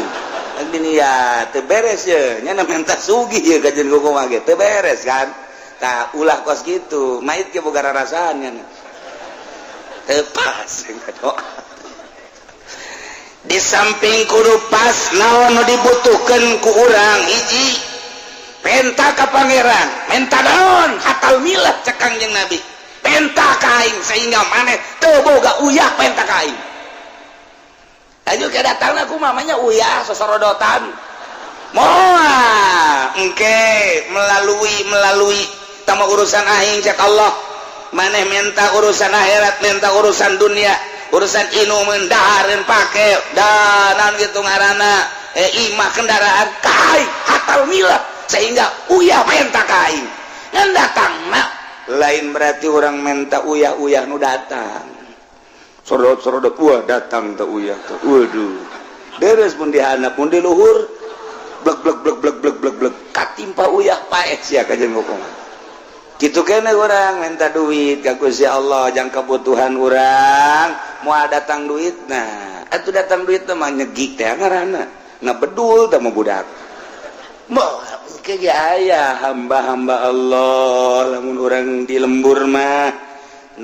agnini ya teu beres ye nya menta sugih ye kajen kumaha ge teu beres kan tah ulah kos kitu mait ge boga rarasaan nya teu pas doa di samping kudu pas naon nu dibutuhkeun ku urang hiji penta ka pangeran menta daun hatal milah cek Kangjeng Nabi penta kain sehingga maneh teu boga uyah penta kain aju kedatangna ku mamanya uyah sosorodotan moal engke melalui tama urusan aing cek Allah maneh menta urusan akhirat menta urusan dunia urusan inu mendahareun pake danan gitu ngaranna imah kendaraan kain hatal milah sehingga uyah menta kain ngan datang nak lain berarti orang menta uyah nu datang sorot wah datang teh uyah teh waduh beres pun dihanap pun diluhur blek katimpa uyah paes sia kajen ngomong kitu kene urang minta duit ka Gusti Allah jang kebutuhan urang moal datang duit nah atuh datang duit teh mah nyegik teh ngaranna ngabedul teh mah budak moal ke aya hamba-hamba Allah lamun urang di lembur mah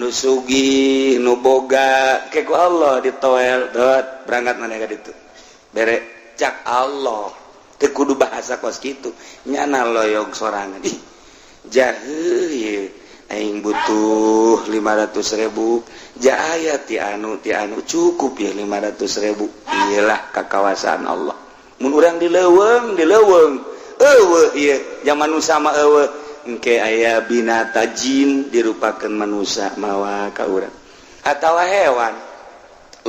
nu sugih nu boga ke ku Allah ditoel dot berangkat maneh ka ditu bere cak Allah teu kudu bahasa kos kitu nyana loyog sorangan ih jaheuh ieu aing butuh 500.000 jaya ti anu cukup ya 500.000 iyalah kakawasan Allah mun urang dileuweung eueuh ieu zaman nu sama eueuh engke aya binata jin dirupakeun manusia mawa ka urang atawa hewan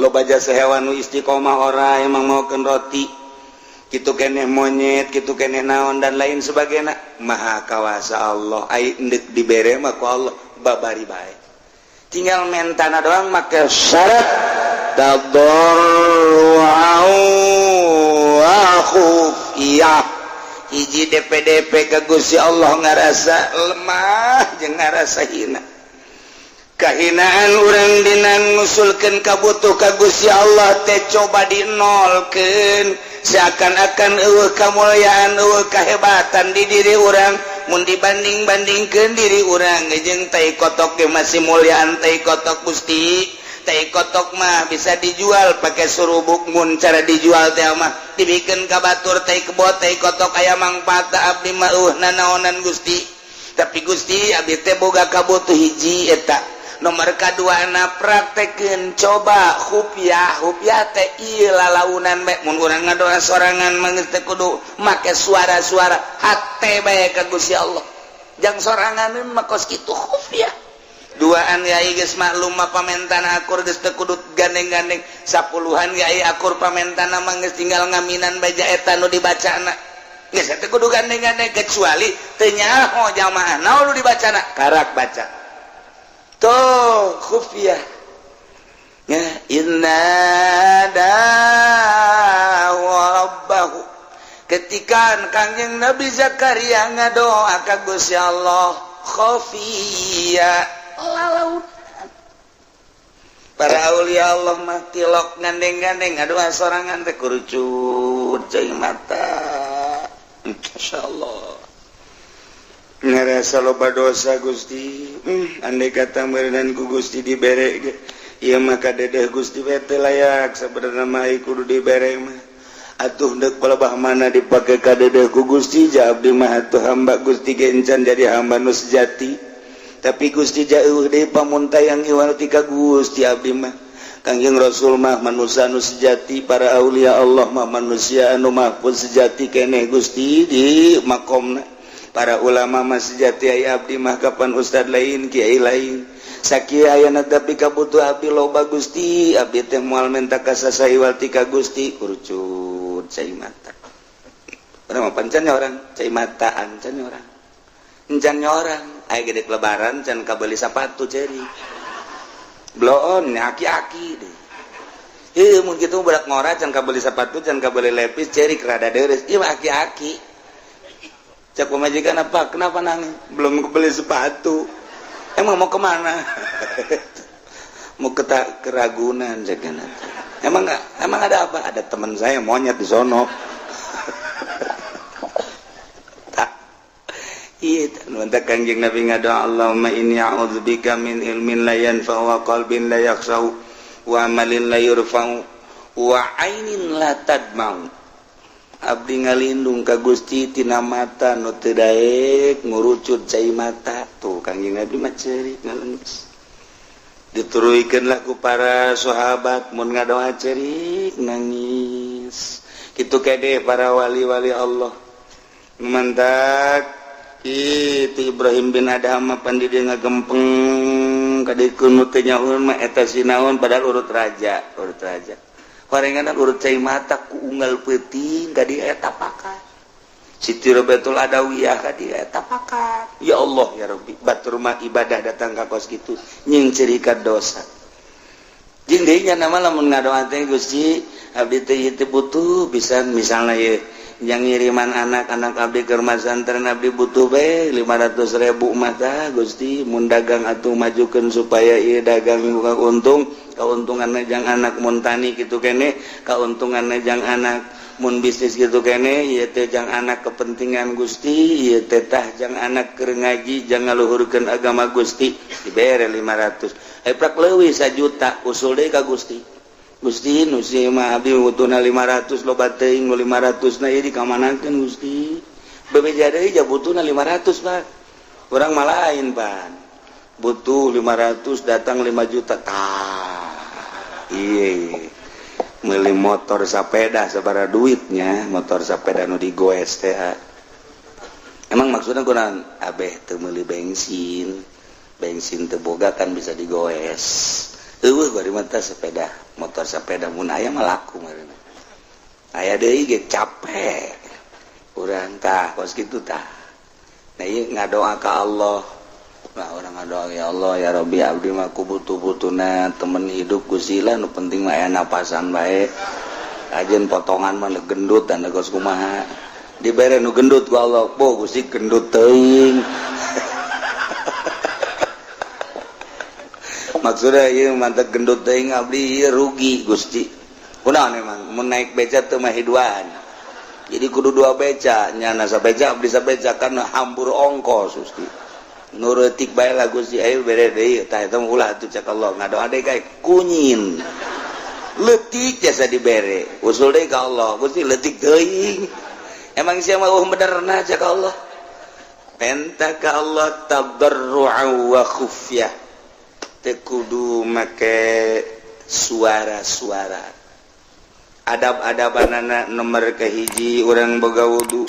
loba jasa hewan nu istiqomah ora emang maokeun roti kitu keneh monyet kitu keneh naon dan lain sebagainya maha kawasa Allah ai endek dibere mah ku Allah babari bae tinggal mentana doang make syarat tadarru'u wa khufiyah hiji DP ka Gusti Allah ngarasa lemah jeung ngarasa hina kahinaan urang dina ngusulkeun kabutuh ka Gusti Allah teh coba dinolkeun seakan-akan eueuh kamulyaan eueuh kahebatan di diri urang mun dibanding-bandingkeun diri urang jeung tai kotok ge masih mulyaan tai kotok Gusti tai kotok mah bisa dijual pakai surubuk mun cara dijual teh mah dibikeun ka batur tai kebot tai kotok aya mangpaatna abdi mah nanaonan Gusti tapi Gusti abdi teh boga kabutuh hiji eta nomor kadua na praktekeun coba khufyah teh ieu lalaunan bae mun urang ngadoa sorangan mah teh kudu make suara-suara hate bae ka Gusti Allah jang soranganeun mah kos kitu khufyah duaan yai geus maklum mah pamentana akur geus teu kudu gandeng-gandeng sapuluhan yai akur pamentana mah geus tinggal ngaminan baja eta nu dibacana geus teu kudu gandeng-gandeng kecuali teu nyaho jamaah naon nu dibacana karak baca tuh khufyah ya inna rabbahu ketika Kangjeng Nabi Zakaria ngadoa ka Gusti Allah khufyah lalau para aulia Allah mah tilok gandeng-gandeng ngadoa sorangan teh kurucut cai mata insyaallah ngarasa loba dosa Gusti andai kata meureunnan ku Gusti dibere ge ieu mah kadedeh Gusti we teh layak sabenerna mah kudu dibere mah atuh deuk pelebah mana dipake kadedeh ku Gusti ja abdi mah atuh hamba Gusti ge encan jadi hamba nu sejati tapi Gusti jauh deui pamuntayang ieu ti ka Gusti abdi mah Kangjeng Rasul mah manusia anu sejati para aulia Allah mah manusia anu mahfuz sejati keneh Gusti di makomna para ulama mah sejati aya abdi mah kapan ustad lain kiai lain sakieu ayeuna tapi kabutuh abdi loba Gusti abdi teh moal menta kasasaiwal ti ka Gusti kurcut cai mata urang mah pancan orang cai mataan can orang encan orang aya gede lebaran can kabeli sapatu ceri bloon aki-aki deh mun kitu budak ngora can kabeli sapatu can kabeli lepis ceri kerada deres ieu mah aki-aki cak pemajikan apa? Kenapa nangis? Belum kebeli sepatu. Emang mau kemana? Mau ke Ragunan cekan. Emang ada apa? Ada teman saya monyet di sono. Iya, nuntut Kangjeng Nabi ngadoa Allahumma inni a'udzubika min ilmin la yanfa'u wa qalbin la yakhsha'u wa amalin la yurfa'u wa ainin la tadma'u. Abdi ngalindung ka Gusti tina mata nu teu daek ngurucut cai mata tuh Kangjeng Nabi mah ceurik ngaleungis dituruykeun lah ku para sahabat mun ngadoa ceurik nangis kitu kede para wali-wali Allah mantak kitu Ibrahim bin Adham pan di dieu ngagempeng kadikeun nu teu nyahoeun mah eta sinaon padahal urut raja Parenganan urut cai mata ku unggal peuting ka dieu eta pakat. Siti Robatul Adawiyah ka dieu eta pakat. Ya Allah ya Rabbi, batur mah ibadah datang ka kos kitu nying cerika dosa. Jeung deui nya nama lamun ngadoa teh Gusti, abdi teh ieu butuh bisa misalna ye yang ngiriman anak-anak abdi keur masantren abdi butuh bae 500.000 mah tah Gusti mun dagang atuh majukeun supaya ieu dagang buka untung kauntunganna jang anak mun tani kitu keneh kauntunganna jang anak mun bisnis kitu keneh ieu teh jang anak kepentingan Gusti ieu teh tah jang anak keur ngaji jang ngaluhurkeun agama Gusti dibere 500 prak leuwih 1 juta usul deui ka Gusti Gusti nu si mah abdi butuhna 500 loba teuing 500 na ieu dikamanakeun Gusti bebeja deui ja butuhna 500 Pak urang mah lain Pak butuh 500 datang 5 juta tah ieu meuli motor sapeda sabaraha duitnya motor sapeda nu digoes teh emang maksudna kunaon abeh teu meuli bensin teu boga kan bisa digoes eueuh bari mah sepeda motor sepeda mun aya mah laku meureun aya deui ge capek urang tah kos kitu tah nah ieu ngadoa ka Allah nah urang ngadoa ya Allah ya Rabbi abdi mah kubutuh-butuhna temen hidup Gusti lah nu penting mah aya napasan bae ajeun potongan mah gendut dan geus kumaha dibere nu gendut ku Allah po Gusti gendut teuing maksudnya ieu mantep gendut teuing abdi ieu rugi Gusti kunaon emang mun naik beca teu mah hiduan jadi kudu 2 beca nyana sabeca abdi sabeca kana hambur ongkos Gusti nu reutik bae lah Gusti ayo bere deui tah eta mah ulah atuh cak Allah ngadoa deui kae kunyin leutik jasa dibere usul deui ka Allah Gusti leutik teuing emang sia mah benerna cak Allah penta ka Allah tadarru'an wa khufyah kudu make suara-suara adab-adabanana nomor kahiji urang boga wudu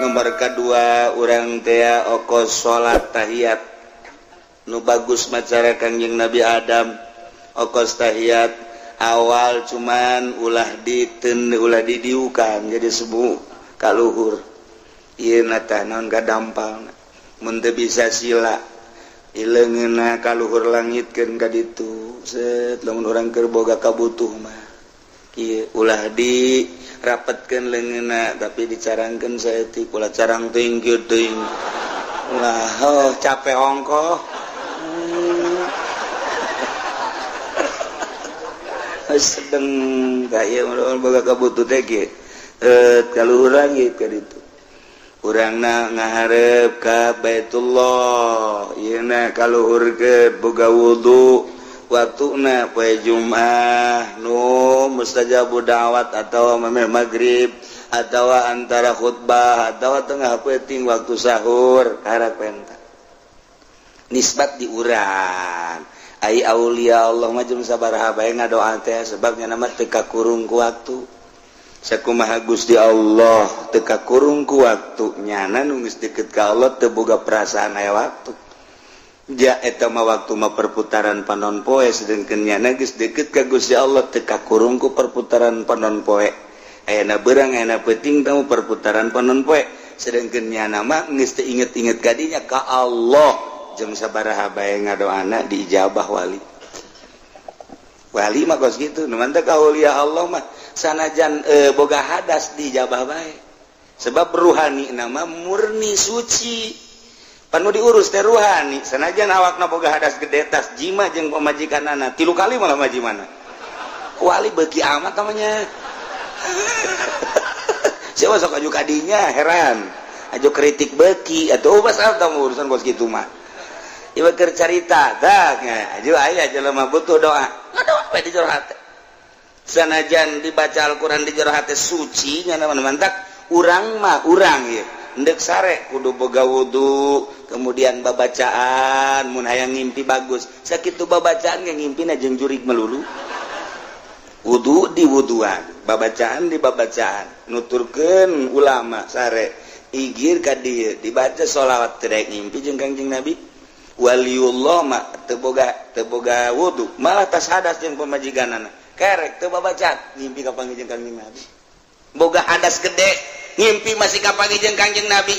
nomor kedua urang teh okos salat tahiyat nu bagus macara Kangjeng Nabi Adam okos tahiyat awal cuman ulah didiukan jadi sebu kaluhur ieu tah naon gadampal mun teu bisa sila ileungeunna kaluhur langitkeun ka ditu set lamun urang keur boga kabutuh mah ieu ulah dirapetkeun leungeunna tapi dicarangkeun saeutik ulah carang teuing kieu teuing ulah capek ongkoh sedeng ka ieu boga kabutuh teh ge kaluhur langit ka ditu urangna ngaharep ka Baitullah yeuna kaluhurkeun boga wudu waktuna poe Jumat nu mustajabu da'wat atawa mameh maghrib atawa antara khutbah atawa tengah peuting waktu sahur karak penta nisbat di urang ai aulia Allah mah jeung sabaraha bae ngadoa teh sebabnya nama teu kakurung ku waktu sakumaha Gusti Allah teu kakurung ku waktu nyana nu geus deukeut ka Allah teu boga perasaan aya waktu ja eta mah waktu mah perputaran panon poe sedengkeun nyana geus deukeut ka Gusti Allah teu kakurung ku perputaran panon poe ayana beurang ayana peuting tamu perputaran panon poe sedengkeun nyana mah geus teu inget-inget ka dinya ka Allah jeung sabaraha bae ngadoana diijabah wali mah kos kitu nu mantep ka aulia Allah mah sanajan boga hadas dijabah bae sebab ruhani nama murni suci panu diurus teh ruhani sanajan awakna boga hadas gede tas jima jeung pamajikanana 3 kali malah majimana wali beuki amat namanya siapa sok aju kadinya heran aju kritik beuki atuh pasal tah urusan kos kitu mah ieu keur carita tah aju aya jelema butuh doa ngadoa bae di jero hate sanajan dibaca Al-Quran di jero hate suci nya mantak urang mah urang ye endek sare kudu boga wudu kemudian babacaan mun hayang ngimpi bagus sakitu babacaan ge ngimpina jeung jurig melulu wudu di wuduan babacaan di babacaan nuturkeun ulama sare igir ka dieu dibaca sholawat terek ngimpi jeung Kangjeng Nabi waliullah mah teu boga wudu malah tas hadas jeung pamajikanana kerek teu babacaan ngimpi ka panggih jeung Kangjeng Nabi boga hadas gede ngimpi masih ka panggih jeung Kangjeng Nabi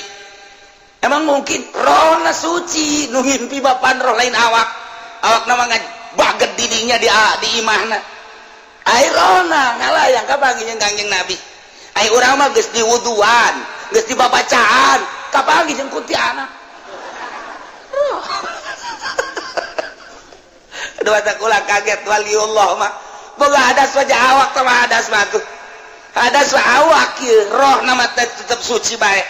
emang mungkin rohna suci nu ngimpi bapan roh lain awakna mah baget didinya di imahna ai rohna ngalayang ka panggih jeung Kangjeng Nabi ai urang mah geus diwuduan geus dibabacaan ka panggih jeung kuntilanak aduh tak ulah kaget waliullah mah boga hadas wajah awak sama hadas mah tuh hadas awak kieu roh nama tetep suci bae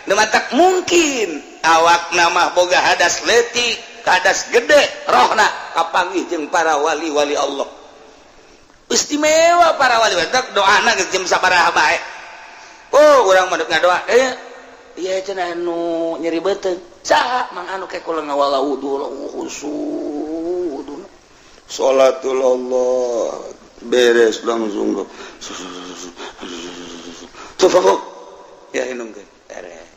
nu matak mungkin awak nama boga hadas leutik hadas gede rohna kapanggih jeung para wali-wali Allah istimewa para wali doana geus jam sabaraha bae oh urang mah ngadoa iya cenah anu nyeri beuteung saha mang anu ke kula ngawala wudu wudu salatul Allah beres langsung tuh ya inung ke beres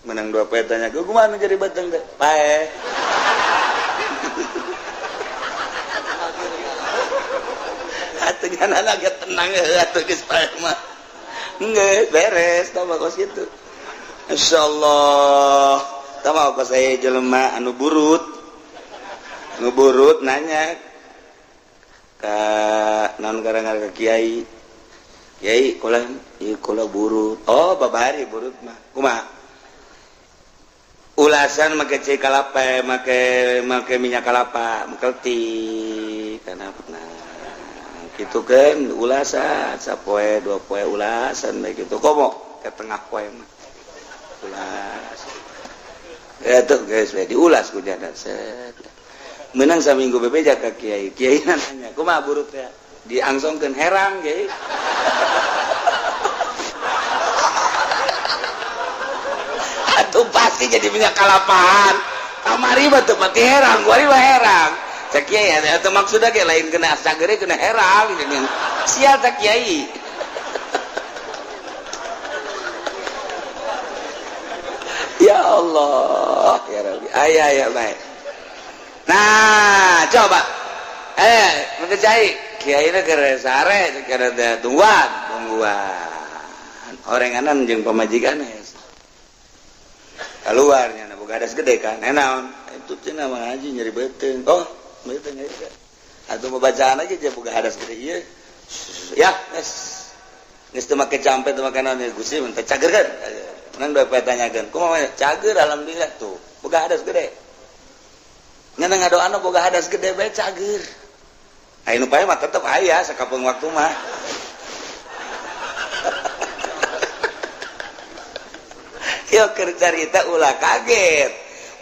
menang dua petanya gue kumaha jadi batang teh pae atuh anak tenang atuh geus pae mah geus beres tah kos kitu insyaallah tah mah kos aya jelema anu burut nanya ka naon garang-garang kiai kula burut oh babari burut mah kumaha ulasan make cai kalapa make minyak kelapa mekelti kana kitu kan ulasan sapoe dua poe ulasan bae kitu komo ke tengah poe mah ulas eta geus we diulas ku jadat set menang saminggu bebeja ka kiai nanya kumaha burut teh diangsongkeun herang ge atuh pasti jadi minyak kalapahan kamari mah teu pati herang kuari mah herang cak kiai atuh maksudna ge lain kena sagere kena herang jeung sial cak kiai ya Allah ya Rabbi aya bae nah coba meureun cai kiai na keur sare keur tungguan orenganan jeung pamajikan keluarnya na boga hadas gede kan naon itu cenah mah ngaji nyeri beuteung oh beuteung nyeri atuh mau bacaan aja je boga hadas gede ieu ya geus teu make campe teu make naon Gusti mun teh cagerkeun nang dua pertanyakeun kumaha cager alhamdulillah tuh boga hadas gede ngan ngadoana boga hadas gede bae cager anu pae mah tetep aya sakapeung waktu mah yo keur carita ulah kaget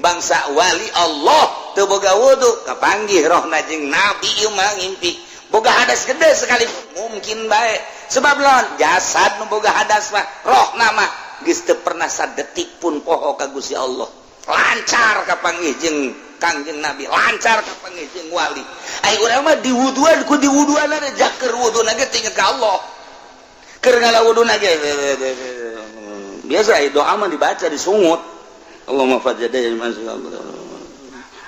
bangsa wali Allah teu boga wudu kapanggih rohna jeung nabi ieu mah ngimpi boga hadas gede sekali mungkin bae sebab lawan jasad nu boga hadas mah rohna mah geus teu pernah sadetik pun poho ka Gusti Allah lancar kapanggih jeung Kangjeng Nabi lancar kapanggih jeung wali ai urang mah diwuduan ku diwuduanna jaker wuduna ge teu inget ka Allah keur ngalawuduna ge biasa doa mah dibaca disungut Allahumma fajjada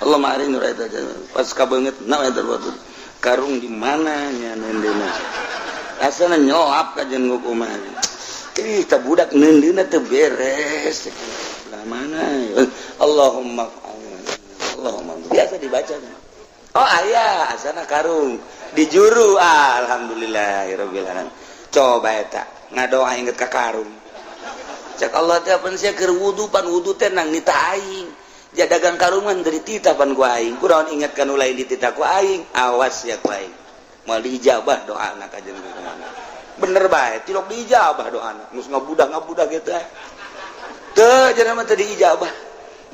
Allahumma arini raita pas kabeungeut naon eta waktu karung di mana nya neundeuna asana nyoap ka jeung kumaha tah budak neundeuna teu beres lah mana Allahumma biasa dibaca oh aya asana karung di juru alhamdulillahirabbil alamin coba eta ngadoa inget ka karung cak Allah teh pan sia keur wudu pan wudu teh nang nita aing jadagang karungan dari titah pan ku aing kunaon inget ka nu lain di titah ku aing awas ya ku aing moal diijabah doana ka jeung bener bae tilok diijabah doana geus ngabudah kitu teu cenah mah teu diijabah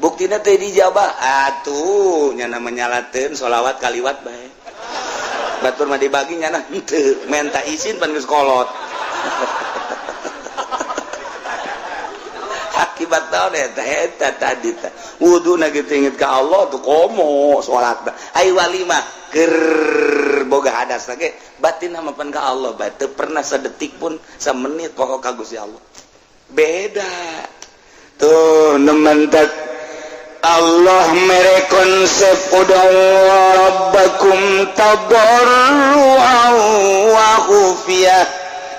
buktina teu diijabah atuh nya menyalateun sholawat kaliwat bae batur mah dibagi nya henteu menta izin pan geus kolot akibat taon eta tadi teh wuduna kitu inget ka Allah tuh komo salat ai wali mah keur boga hadas ge batin mah pan ka Allah bae teu pernah sadetik pun samenit pokok ka Gusti Allah beda tuh nementak Allah mere konsep udang rabbakum tadarruan wa khufiyah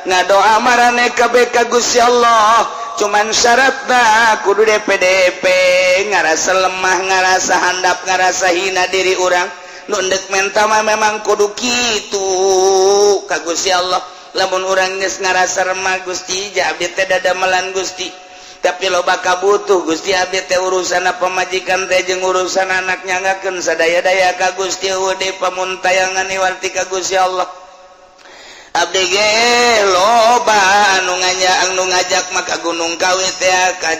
ngadoa marane kabeh ka Gusti Allah cuman syaratna kudu DPDP ngarasa lemah ngarasa handap ngarasa hina diri urang nu endek menta mah memang kudu kitu ka Gusti Allah lamun urang geus ngarasa remah Gusti ja abdi teh dadamelan Gusti tapi loba kabutuh Gusti abdi teh urusanna pamajikan teh jeung urusan anak nyangakeun sadaya-daya ka Gusti eueuh pamuntayangan iwarti ka Gusti Allah abdi ge loba anu ngajak maka gunung Kawi teh ka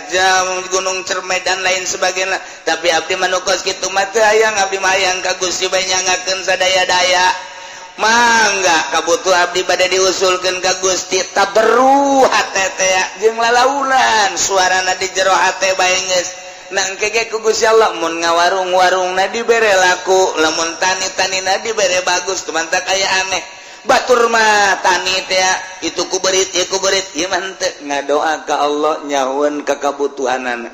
gunung Cermai dan lain sebagainya tapi abdi manukos kitu mah teu hayang abdi mah hayang ka Gusti bae nyangakeun sadaya-daya mangga kabutuh abdi pada diusulkan ka Gusti taberu hate teh jeung lalaunan suarana di jero hate bae geus nangkege ku Gusti Allah mun ngawarung-warungna dibere laku lamun tani-tanina dibere bagus tumantak aya aneh batur mah tani teh itu kuberit ieu kuberit ieu mah henteu ngadoa ka Allah nyahoeun ka kabutuhanana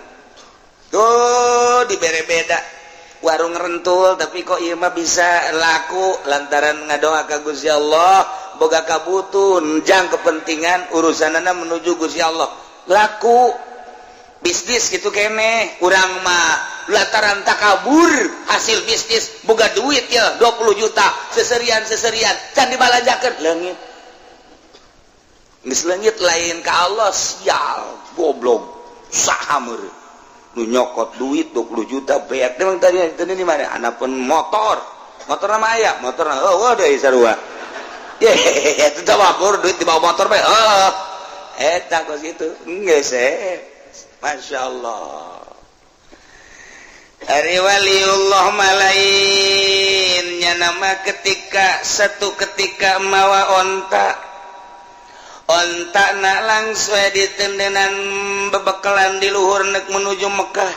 tuh dibere beda warung rentul tapi kok ieu mah bisa laku lantaran ngadoa ka Gusti Allah boga kabutun jang kepentingan urusanana menuju Gusti Allah laku bisnis gitu kene urang mah lantaran takabur hasil bisnis boga duit ya 20 juta seserian can dibalajakeun leungit geus leungit lain ka Allah sial goblok saha meureun nu nyokot duit 20 juta beak memang tadi di mana anapun motor nama aya motor oh deui sarua ye itu tawabur duit di bawah motor bae eta kos kitu geus masyaallah ari waliullah malain nya nama ketika satu ketika mawa onta nak langsung ditendenan bebekalan di luhur nek menuju Mekah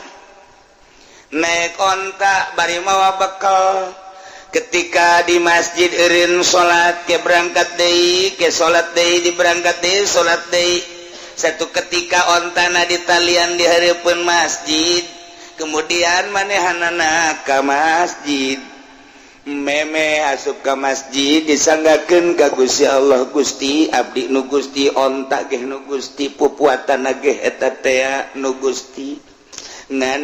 naik onta bari mawa bekal ketika di masjid eureun salat ke berangkat deui ke salat deui di berangkat deui salat deui satu ketika ontana di talian di hareupeun masjid kemudian manehanana ka masjid meme asup ka masjid disanggakeun ka Gusti Allah Gusti abdi nu Gusti onta ge nu Gusti pupuatan ge eta teh nu Gusti ngan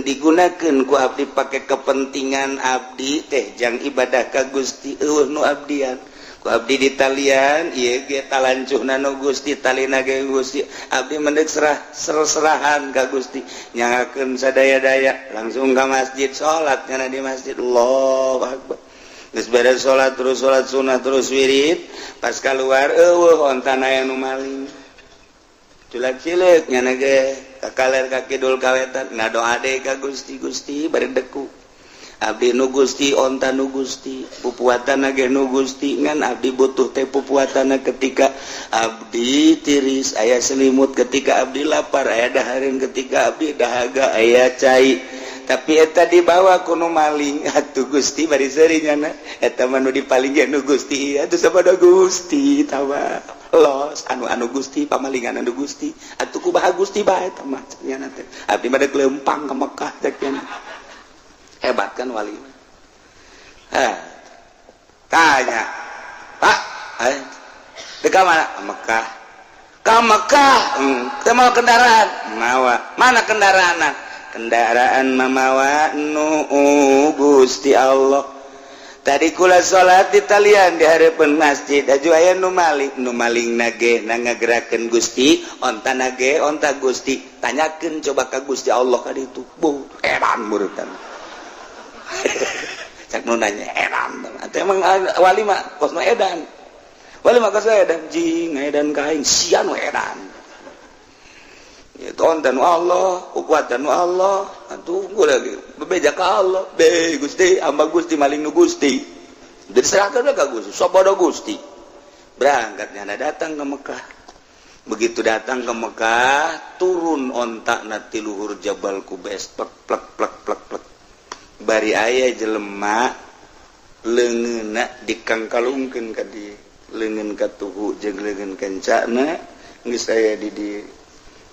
digunakeun ku abdi pake kepentingan abdi teh jang ibadah ka Gusti eueuh nu abdian ku abdi di talian ieu ge talancuhna nu Gusti talina ge Gusti abdi mendek serahan ka Gusti nyangakeun sadaya-daya langsung ka masjid salat kana di masjid Allahu Akbar geus beres salat terus salat sunah terus wirid pas keluar eueuh ontana aya nu maling culak-cileuk nya ge kakaler ka kidul kawetan ngadoa deui ka Gusti Gusti bari deku abdi nu Gusti onta nu Gusti pupuatana ge nu Gusti ngan abdi butuh teh pupuatana ketika abdi tiris aya selimut ketika abdi lapar aya dahareun ketika abdi dahaga aya cai tapi eta dibawa ku nu maling atuh Gusti bari seurinyana eta mah nu dipaling ge nu Gusti atuh sabada Gusti tawa los anu Gusti pamalingan anu Gusti atuh kumaha Gusti bae eta mah cenah teh abdi mah deuk leumpang ka Mekah teh hebat kan wali tanya Pak deka mana Mekah ka Mekah teu kendaraan mawa mana kendaraan mamawa nu Gusti Allah tadi kula salat di talian di hareupeun masjid aju aya nu maling nage ngagerakeun Gusti onta nage onta Gusti tanyakeun coba ka Gusti Allah ka ditu bu heran meureun cak nu nanya heran atuh emang wali mah kosna edan wali mah kosna edan jing edan kaing sia nu edan itu ontan Allah ukuatan Allah atuh lagi bebeja ka Allah be Gusti amba Gusti maling nu Gusti diserahkeun ka Gusti sabada Gusti berangkatnya datang ke Mekah begitu datang ke Mekah turun ontak na ti luhur Jabal Qubais plek plek plek plek plek bari aya jelema leungeunna dikangkalungkeun ka di leungeun ka tuhu jeung leungeun kancana geus aya di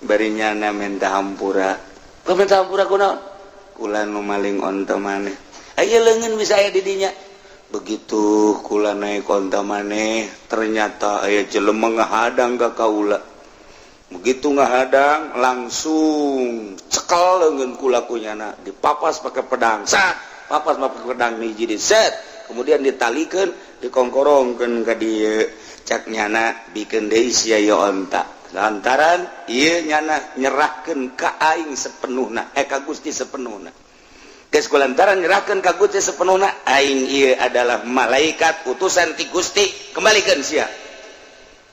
bari nyana minta hampura minta hampura kunaon kula nu maling onta maneh aya leungeun bisa aya di dinya begitu kula naik onta maneh ternyata aya jelema ngahadang ka kaula begitu ngahadang langsung cekel leungeun kula kunyana dipapas pakai pedang papas pakai pedang hiji di set kemudian ditalikeun dikongkorongkeun ka dieu cak nyana bikeun deui sia ieu onta lantaran ieu nyana nyerahkeun ka aing sepenuhna ka Gusti sepenuhna geus kulantaran nyerahkeun ka Gusti sepenuhna aing ieu adalah malaikat utusan ti Gusti kembalikeun sia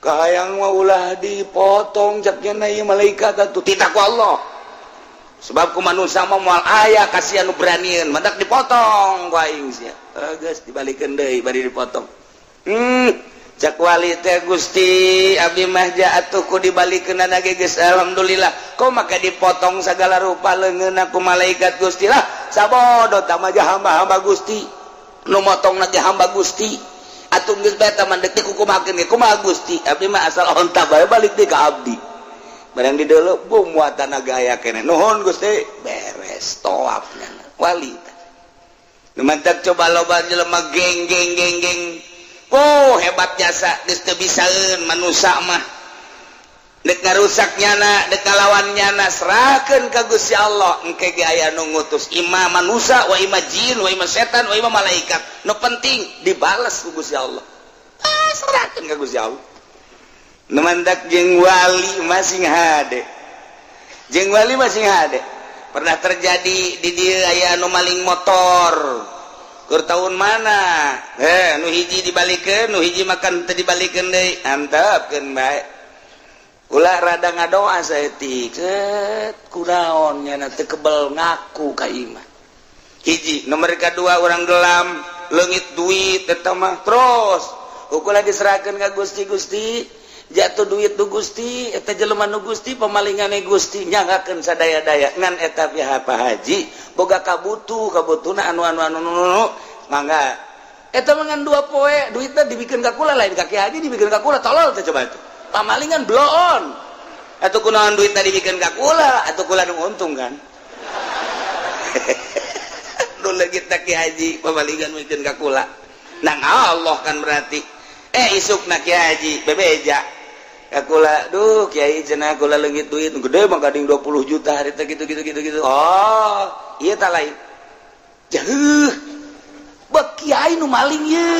kayang mah ulah dipotong jaknya ieu malaikat atuh tita ku Allah sebab ku manusia mah moal aya kasihan nu beranian mendak dipotong ku aing sia geus dibalikeun deui bari dipotong cak wali teh Gusti abdi mah atuh ku dibalikeunana ge geus alhamdulillah kok maka dipotong sagala rupa leungeunna ku malaikat Gusti lah sabodo tah mah hamba-hamba Gusti nu motongna ge hamba Gusti atuh geus bae tah mandek teh kukumakeun ge kumaha Gusti abdi mah asal onta bae balik deui ka abdi barang di deuleu bum muatan gaya keneh nuhun Gusti beres tawafna wali nu mantap coba loba jelema geng hebat jasa geus teu bisaeun manusia mah dek ngarusak nyana dek ngalawan nyana serahkeun ka Gusti Allah engke ge aya nu ngutus imam manusia wa imam jin wa imam setan wa imam malaikat nu penting dibales ku Gusti Allah serahkeun ka Gusti Allah nu mandak jeung wali masing hade jeung wali masing hade pernah terjadi di dieu aya anu maling motor kur tahun mana nu hiji dibalikeun nu hiji makan teu dibalikeun deui antepkeun bae ulah rada ngadoa saeutik kunaon nya teu kebel ngaku ka imah hiji nomor kadua urang gelam leungit duit eta mah terus ukur diserahkeun ka Gusti jatuh duit nu Gusti eta jelema nu Gusti pamalingane Gusti nyanggakeun sadaya-daya ngan eta pihak Pak Haji boga kabutuna anu mangga eta mangan 2 poe duitna dibikeun ka kula lain ka Ki Haji dibikeun ka kula tolol teh coba itu pamalingan bloon atuh kunaon duitna dibikeun ka kula atuh kula nu untung kan nu leungit Ki Haji pamalingan mikeun ka kula nang Allah kan berarti isukna Ki Haji bebeja kula duh Kiai cenah kula leungit duit gede mah gading 20 juta harita gitu oh ieu tah lain jauh bak Kiai nu maling ye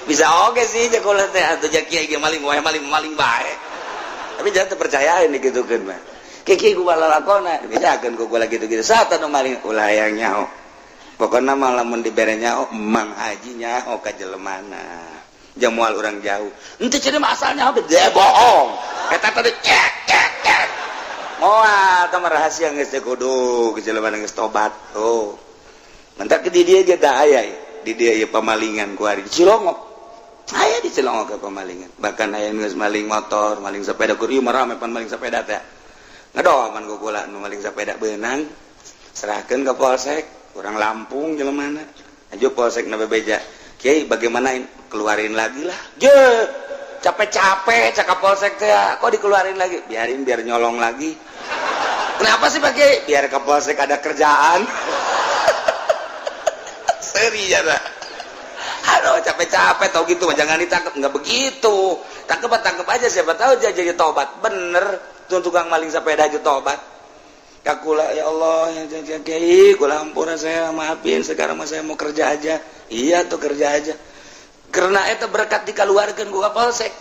bisa oge sih cek kula teh atuh jak Kiai ge maling wae maling bae tapi jangan terpercaya ini gitukeun mah Kiai ku balalakona bedakeun ku kula gitu sata nu maling ulah hayang nyaho pokoknya malah mun dibere nyaho Mang Haji nyaho ka jelemana jamual urang jauh henteu cenah asal nyaho teh bohong eta teh cek moal tah rahasia geus teh kudu ke jelemana geus tobat tuh mentak ke di dieu ge da aya di dieu ieu pamalingan ku ari di Cilongok aya di Cilongok ke pamalingan bahkan aya geus maling motor maling sepeda ku ieu mah rame pan maling sepeda teh ngadoa man ku kula nu maling sepeda beunang serahkeun ka polsek kurang Lampung jelemana ajo polsek na bebeja Kiai bagaimana keluarin lagi lah je capek-capek cakap polsek teh kok dikeluarin lagi biarin biar nyolong lagi kenapa sih Pak Kiai biar ke polsek ada kerjaan seri ya dah aduh capek-capek tau gitu jangan ditangkap nggak begitu tangkap aja siapa tahu jadi tobat bener tuh tukang maling sepeda aja tobat kakula ya Allah yang Kiai kula ampura saya maafin sekarang mah saya mau kerja aja iya tuh kerja aja karena itu berkat dikeluarkan gua polsek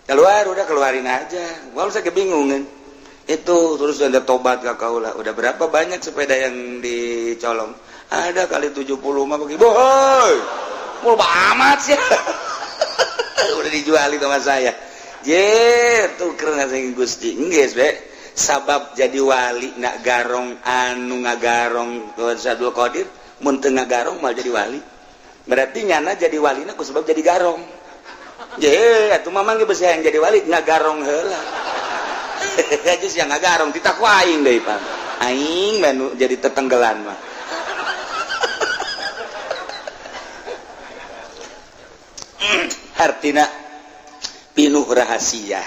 keluar udah keluarin aja polsek kebingungan itu terus ada tobat ka kaula udah berapa banyak sepeda yang dicolong ada kali 70 mah bagi boy mau amat sih udah dijualin sama saya tuh karena saya Gusti geus be sabab jadi wali nak garong anu ngagarong Sadul Qadir mun teu ngagarong mal jadi wali berarti nyana jadi walina ku sebab jadi garong je atuh mamang ge beusi hayang jadi wali ngagarong heula aja sia ngagarong ditakwa aing deui Pak aing mah jadi tetenggelan mah artina pinuh rahasia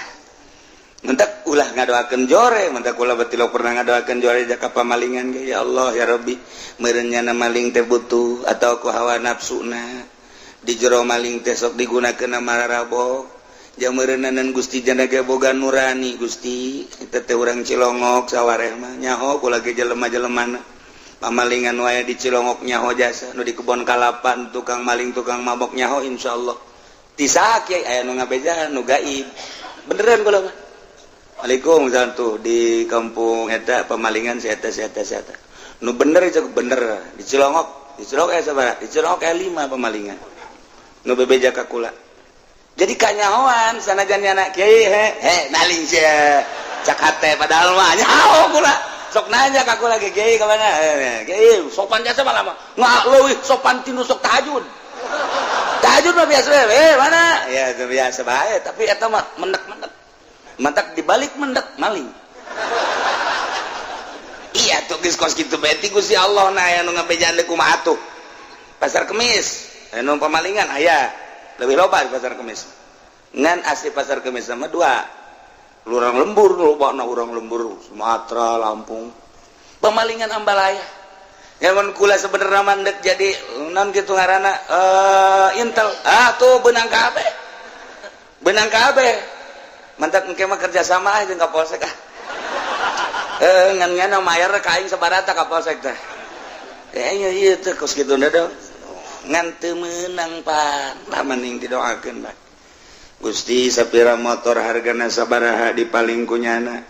mentak ulah ngadoakeun jore mentak ulah betilo pernah ngadoakeun jore jaka pamalingan ge ya Allah ya Rabbi meureun nyana maling teh butuh atau ku hawa nafsuna di jero maling teh sok digunakeun mararabok jameureunnan Gusti jana ge boga nurani Gusti eta teh urang Cilongok sawareh mah nyaho kula ge jelema-jelemana pamalingan wae di Cilongok nyaho jasa nu di kebon kalapan tukang maling tukang mabok nyaho insyaallah tisak kiai aya nu ngabejahan nu gaib beneran kula mah Waalaikumsalam tuh di kampung eta pemalingan si eta nu bener itu bener di Cilongok aya sabaraha di Cilongok aya 5 pemalingan nu bebeja ka kula jadi kanyahoan sanajan anak kiai he maling sia cak hate padahal mah nyaho kula sok nanya ka aku lagi kiai ka mana kiai sopan jasa malah nggak leuwih sopan tinu sok tahajud mah biasa mana ya itu biasa bae tapi eta mah mendek mantak dibalik mendek maling iya tuh geus kos kitu beti Gusti Allah na aya nu ngabejaan deui kumaha atuh pasar kemis anu pamalingan aya lebih loba di pasar kemis ngan asli pasar kemis sama dua lurang lembur lobana urang lembur Sumatera Lampung pemalingan Ambalaya nyamun kula sebenarnya mandek jadi naon kitu ngaranna Intel tuh benang kabeh mantak engke mah kerja sama aja jeung Kapolsek ngan ngana mayar ka aing sabarata Kapolsek teh ieu teh kos kitu da ngan teu meunang pan lamun didoakeun bae Gusti sapira motor hargana sabaraha dipaling kunyana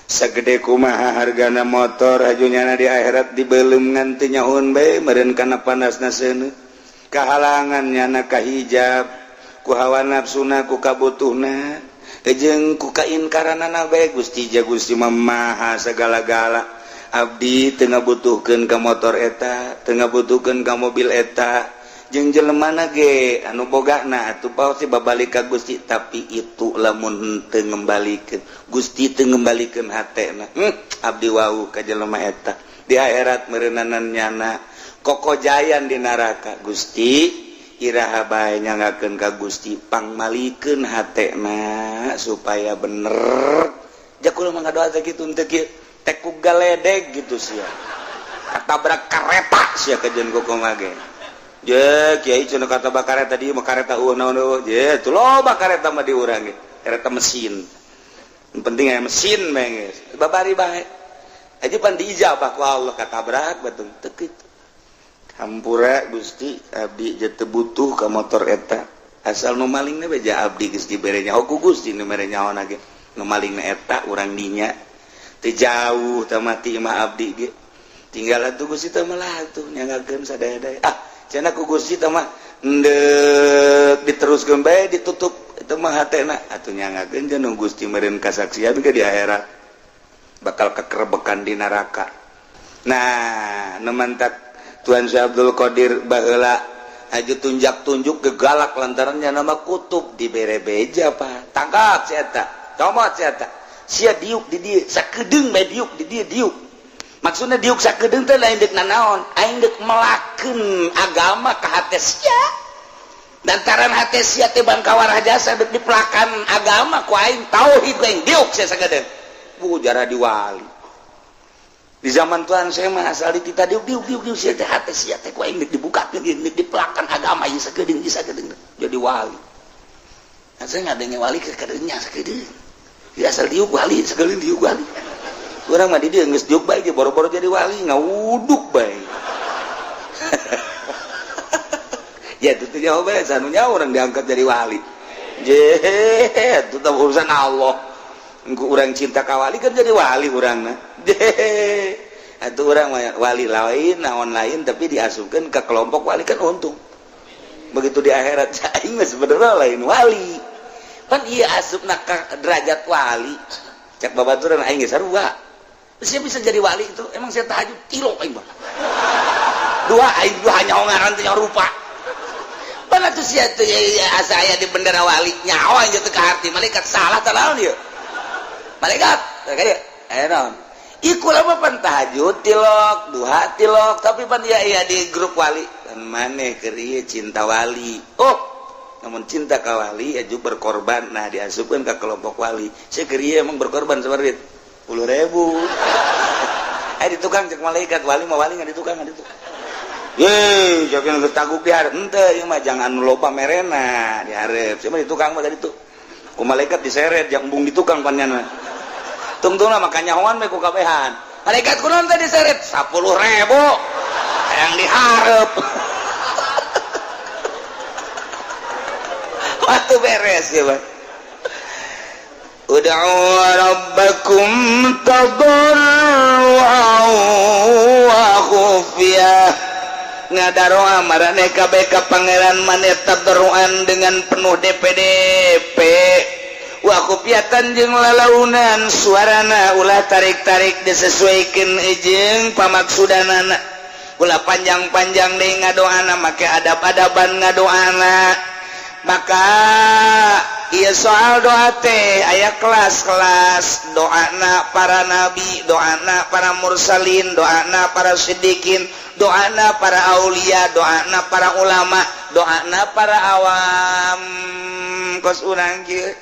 sagede kumaha hargana motor hajunyana di akhirat dibeulem ngan teu nyahoon bae meureun kana panasna seuneu kahalangan nyana kahijab ku hawa nafsuna ku kabutuhna jeung ku kainkaranana bae Gusti ja Gusti maha sagala-gala abdi teu ngabutuhkeun ka motor eta teu ngabutuhkeun ka mobil eta jeung jelemana ge anu bogana atuh pasti babalik ka Gusti tapi itu lamun teu ngembalikeun Gusti teu ngembalikeun hatena abdi wau ka jelema eta di akhirat meureunanan nyana kokojayan di neraka Gusti iraha bae nyangakeun ka Gusti pangmalikeun hatena supaya bener jak kudu mah ngadoa teh kitu teh kieu teh ku galedeg gitu sia katabrak kareta sia kajeun kumaha ge je kiai cenah kata bakareta di mah kareta naon je tuh loba kareta mah di urang ge kareta mesin yang penting aya mesin mah geus babari bae aja pan diijabah ku Allah katabrak batung teu kitu hampura Gusti abdi teu butuh ka motor eta asal nu malingna beja abdi geus dibere nyaho ku Gusti nu mere nyaona ge nu malingna eta urang dinya teu jauh teh mati mah abdi ge tinggal atuh Gusti teh melah atuh nyangakeun sadaya-daya cenah ku Gusti teh mah endek diteruskeun bae ditutup itu mah hatena atuh nyangakeun jeung Gusti meureun kasaksian ke di akhirat bakal kekerebekan di neraka nah nemantak Tuan Syekh Abdul Qadir baheula aju tunjak-tunjuk gegalak lantaran nama kutub dibere beja Pak tangkap si eta comot si eta sia diuk di dieu sakedeung bae diuk di dieu diuk maksudna diuk sakedeung teh lain deuk nanaon aing deuk melakeun agama ka hate sia lantaran hate sia teh bangkawara jasa deuk dipelakan agama ku aing tauhid aing diuk sia sakedeung jara diwali di zaman Tuhan saya mah asal kita diuk sia teh hate sia teh ku aing deuk dibukakeun deuk dipelakan agama ieu sakedeung jadi wali asa ngadenge wali ke kadeungnya sakedeung ieu asal diuk wali sakedeung diuk wali urang mah di dieu geus diuk bae ge boro-boro jadi wali ngawuduk bae ya itu teh nyaho bae sanu nyaho urang diangkat jadi wali je itu teh urusan Allah engko urang cinta ka wali kan jadi wali urangna atuh urang wali lain naon lain tapi diasupkeun ke kelompok wali kan untung begitu di akhirat aing mah sebenarnya lain wali pan ieu asupna ka derajat wali cek babaturan aing ge sarua siapa bisa jadi wali itu emang saya tahajud kilo aing mah dua aing dua hanya ngaran teh rupa pan atuh sia teh asa aya di bendera wali nyawa aja teh ka hati malaikat salah tah naon ieu malaikat kadieu aya naon iku lama pan tahajud tilok duha tilok tapi pan iya di grup wali pan maneh keur ieu cinta wali namun cinta ka wali aju berkorban nah diasupkeun ka kelompok wali saya keur ieu emang berkorban sabarit 10.000 di tukang cek malaikat wali mah wali ngan di tukang ye jakeun geus taguk di hareup henteu ieu mah jangan loba merena di hareup sia mah di tukang mah tadi tuh ku malaikat diseret yang embung di tukang panjana tungtungna makanya hoan we ku kabehan malaikat kunaon teh diseret 10.000 yang di hareup waktu beres ya Pak ud'u rabbakum tadarruan wa khufyah ngadaroa marane kabeh ka pangeran maneh tadarruan dengan penuh DPDP wakupiatan jeung lalaunan suarana ulah tarik-tarik disesuaikan jeung pamaksudanana ulah panjang-panjang deui ngadoana make adab-adaban ngadoana maka ieu soal doa teh aya kelas-kelas doana para nabi doana para mursalin doana para siddiqin doana para aulia doana para ulama doana para awam kos urang kieu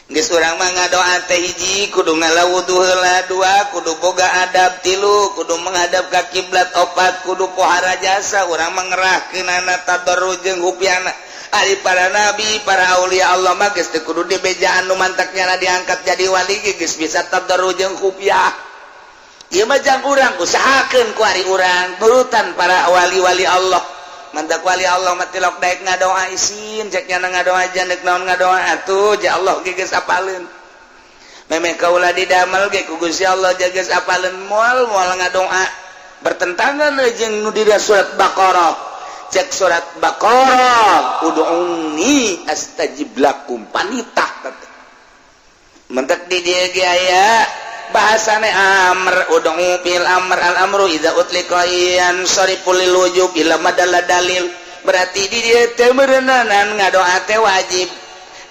geus urang mah ngadoa teh hiji kudu ngalawudu heula dua kudu boga adab tilu kudu menghadap ka kiblat opat kudu pohara jasa urang mah ngerahkeunana tadarruj jeung hupiana ari para nabi para aulia Allah mah geus teu kudu dibejaan nu mantaknya diangkat jadi wali geus bisa tadarruj jeung hupiah ieu mah jang urang usahakeun ku ari urang nurutan para wali-wali Allah mantak wali Allah matilok daek ngadoa isin ceknya ngadoa jandek naon ngadoa atuh ja Allah ge geus apaleun memeh kaula didamel ge ku Gusti Allah geus apaleun moal ngadoa bertentangan jeung nu di surat Baqarah cek surat Baqarah ud'uni astajib lakum panitah mentek di dieu ge aya bahasane amr ud'u fil amr al amru idza utliqa yan sariful lil wujub ila madalla dalil berarti di dieu teu meureunan ngadoa teh wajib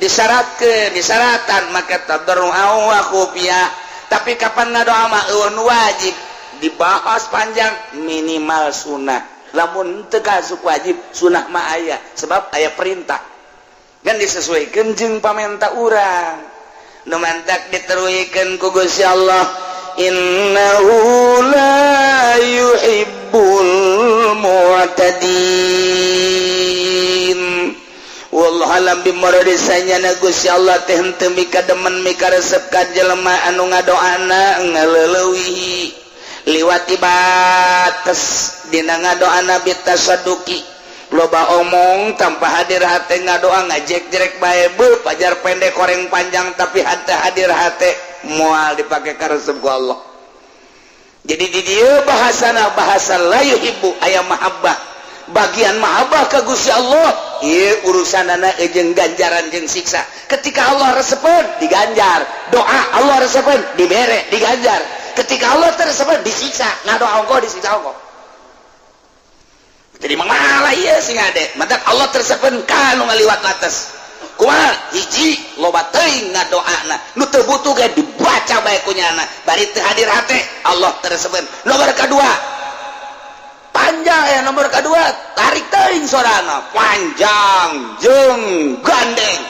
disyaratkan maka tadarru wa khufiyah tapi kapan ngadoa mah wajib dibahas panjang minimal sunnah lamun teu kasuk wajib sunnah mah aya sebab aya perintah kan disesuaikeun jeung pamenta urang nu mantak diteruikeun ku Gusti Allah innahu la yuhibbul mu'tadin wallahu alam bimuradisanya na Gusti Allah teh henteu mikademen mikaresep ka jelema anu ngadoana ngaleuleui liwati batas dina ngadoana bitasaduki loba omong tanpa hadir hati ngadoa ngajek-jerek bae beuh pajar pendek koreng panjang tapi hati hadir hati moal dipake karesep ku Allah jadi di dieu bahasana bahasa la yuhibbu aya mahabbah bagian mahabbah ka Gusti Allah ieu urusanana jeung ganjaran jeung siksa ketika Allah resepeun diganjar doa Allah resepeun dibere diganjar ketika Allah teresepeun disiksa ngadoa engko disiksa engko jadi mengalah ieu sing ade matak Allah tersepen kanu ngaliwat atas kumaha hiji loba teuing ngadoana nu teu butuh ge dibaca bae ku nyana bari teu hadir hate Allah tersepen nomor kadua panjang ya nomor kadua tarik teuing sorana panjang jeung gandeng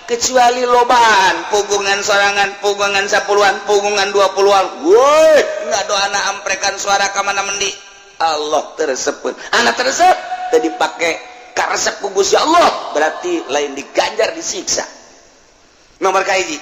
kecuali lobaan pugungan sorangan pugungan 10-an pugungan 20-an woi ngadoana amprekan suara ka mana mendi Allah tersebut anak tersebut tadi pakai karesep ku Gusti Allah berarti lain diganjar disiksa nomor kahiji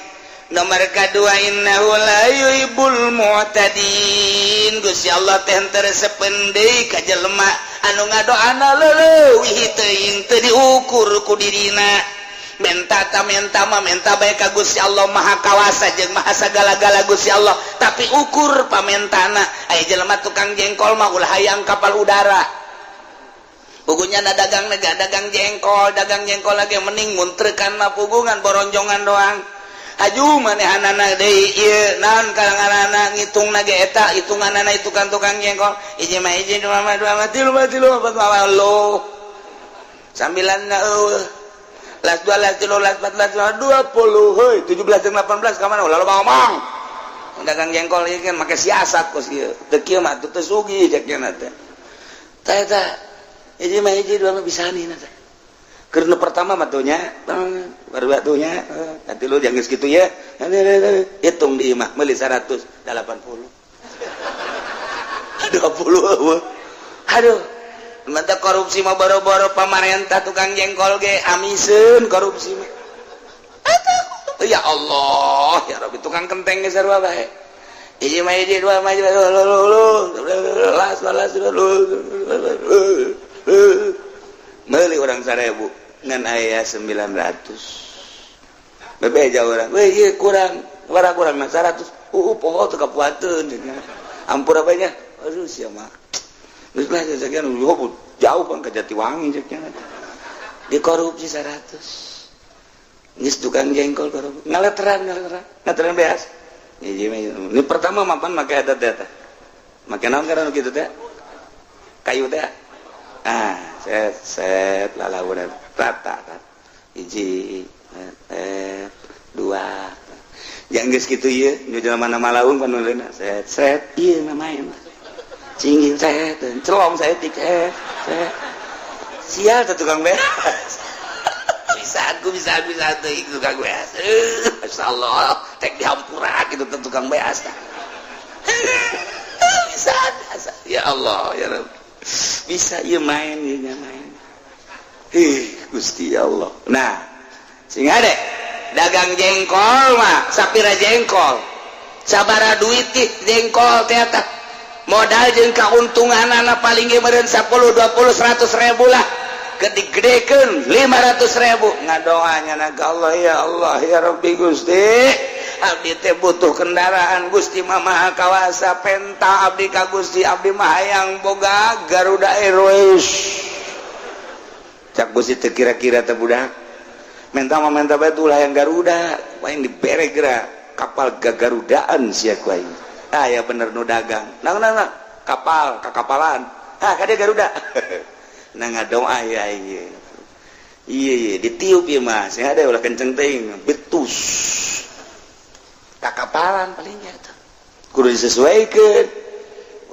nomor kadua innahu la yuhibbul mu'tadin Gusti Allah teh teresepen deui ka jelema anu ngadoana leuwih teuing teu diukur ku dirina menta bae ka Gusti Allah maha kawasa jeung maha sagala-gala Gusti Allah tapi ukur pamentana aya jelema tukang jengkol mah ulah hayang kapal udara pugunya dagang jengkol lagi mending muntrekan mah pugungan boronjongan doang haju manehanana deui ieu naon kalanganana ngitungna ge eta hitunganana itu kan tukang jengkol hiji mah hiji dua mah tilu opat mah lo sambilanna las 2 las 3 las 4 las 20 heuy 17 jeung 18 ka mana ulah loba ngomong dagang jengkol ieu kan make siasat kos ieu teu kieu mah teu sugih cek nya teh tah eta hiji mah hiji dua mah bisanina teh keur nu pertama mah tuh nya baru atunya ati lu jangan segitu ya hitung di imah meuli 180 20 aduh mantap korupsi mah boro-boro pamarentah tukang jengkol ge amisen korupsi mah ya Allah ya Rabbi tukang kenteng ge sarua bae hiji mah hiji dua mah las meuli urang 1000 ngan aya 900 bebeja urang we ieu kurang kurang mah 100 poho teu kapuateun ampura bae nya aduh sia mah geus lah sekian jauh kan ke Jatiwangi ceknya dikorupsi 100 geus tukang jengkol ngaleteran beas. Ini pertama mapan make eta teh. Make naon karena kitu teh? Kayu teh. Set lalawan rata. Hiji, dua. Yang geus kitu ieu, nu jelema malaung panuleuna. Set ieu namaina. Cingin set, celom saya tik set. Sial teh tukang beas. Bisa tuh tukang beas. Masyaallah, tek dihampura gitu tukang beas. Bisa. Ya Allah, ya Rabb. Bisa ieu main. Gusti Allah. Nah, sing ade dagang jengkol mah sapira jengkol. Sabara duit jengkol teh eta. Modal jeung kauntunganana paling ge meureun 10, 20, 100 ribu lah. Gede-gedekeun 500 ribu. Ngadoanya na ka Allah, ya Allah, ya Rabbi Gusti. Abdi teh butuh kendaraan, Gusti mah maha kawasa, penta abdi ka Gusti, abdi mah hayang boga Garuda Airways. Cak Gusti teu kira-kira teh budak. Menta bae ulah yang Garuda, paling dibere geura kapal gagarudaan sia ku aing. Ya bener nu dagang. Nah, kapal, kakapalan. Ka dia Garuda. Nah ngadoa ya ieu. Iya, ditiup ieu mah, sing ada ulah kenceng teuing, betus. Kakapalan palingnya tuh. Kudu disesuaikeun.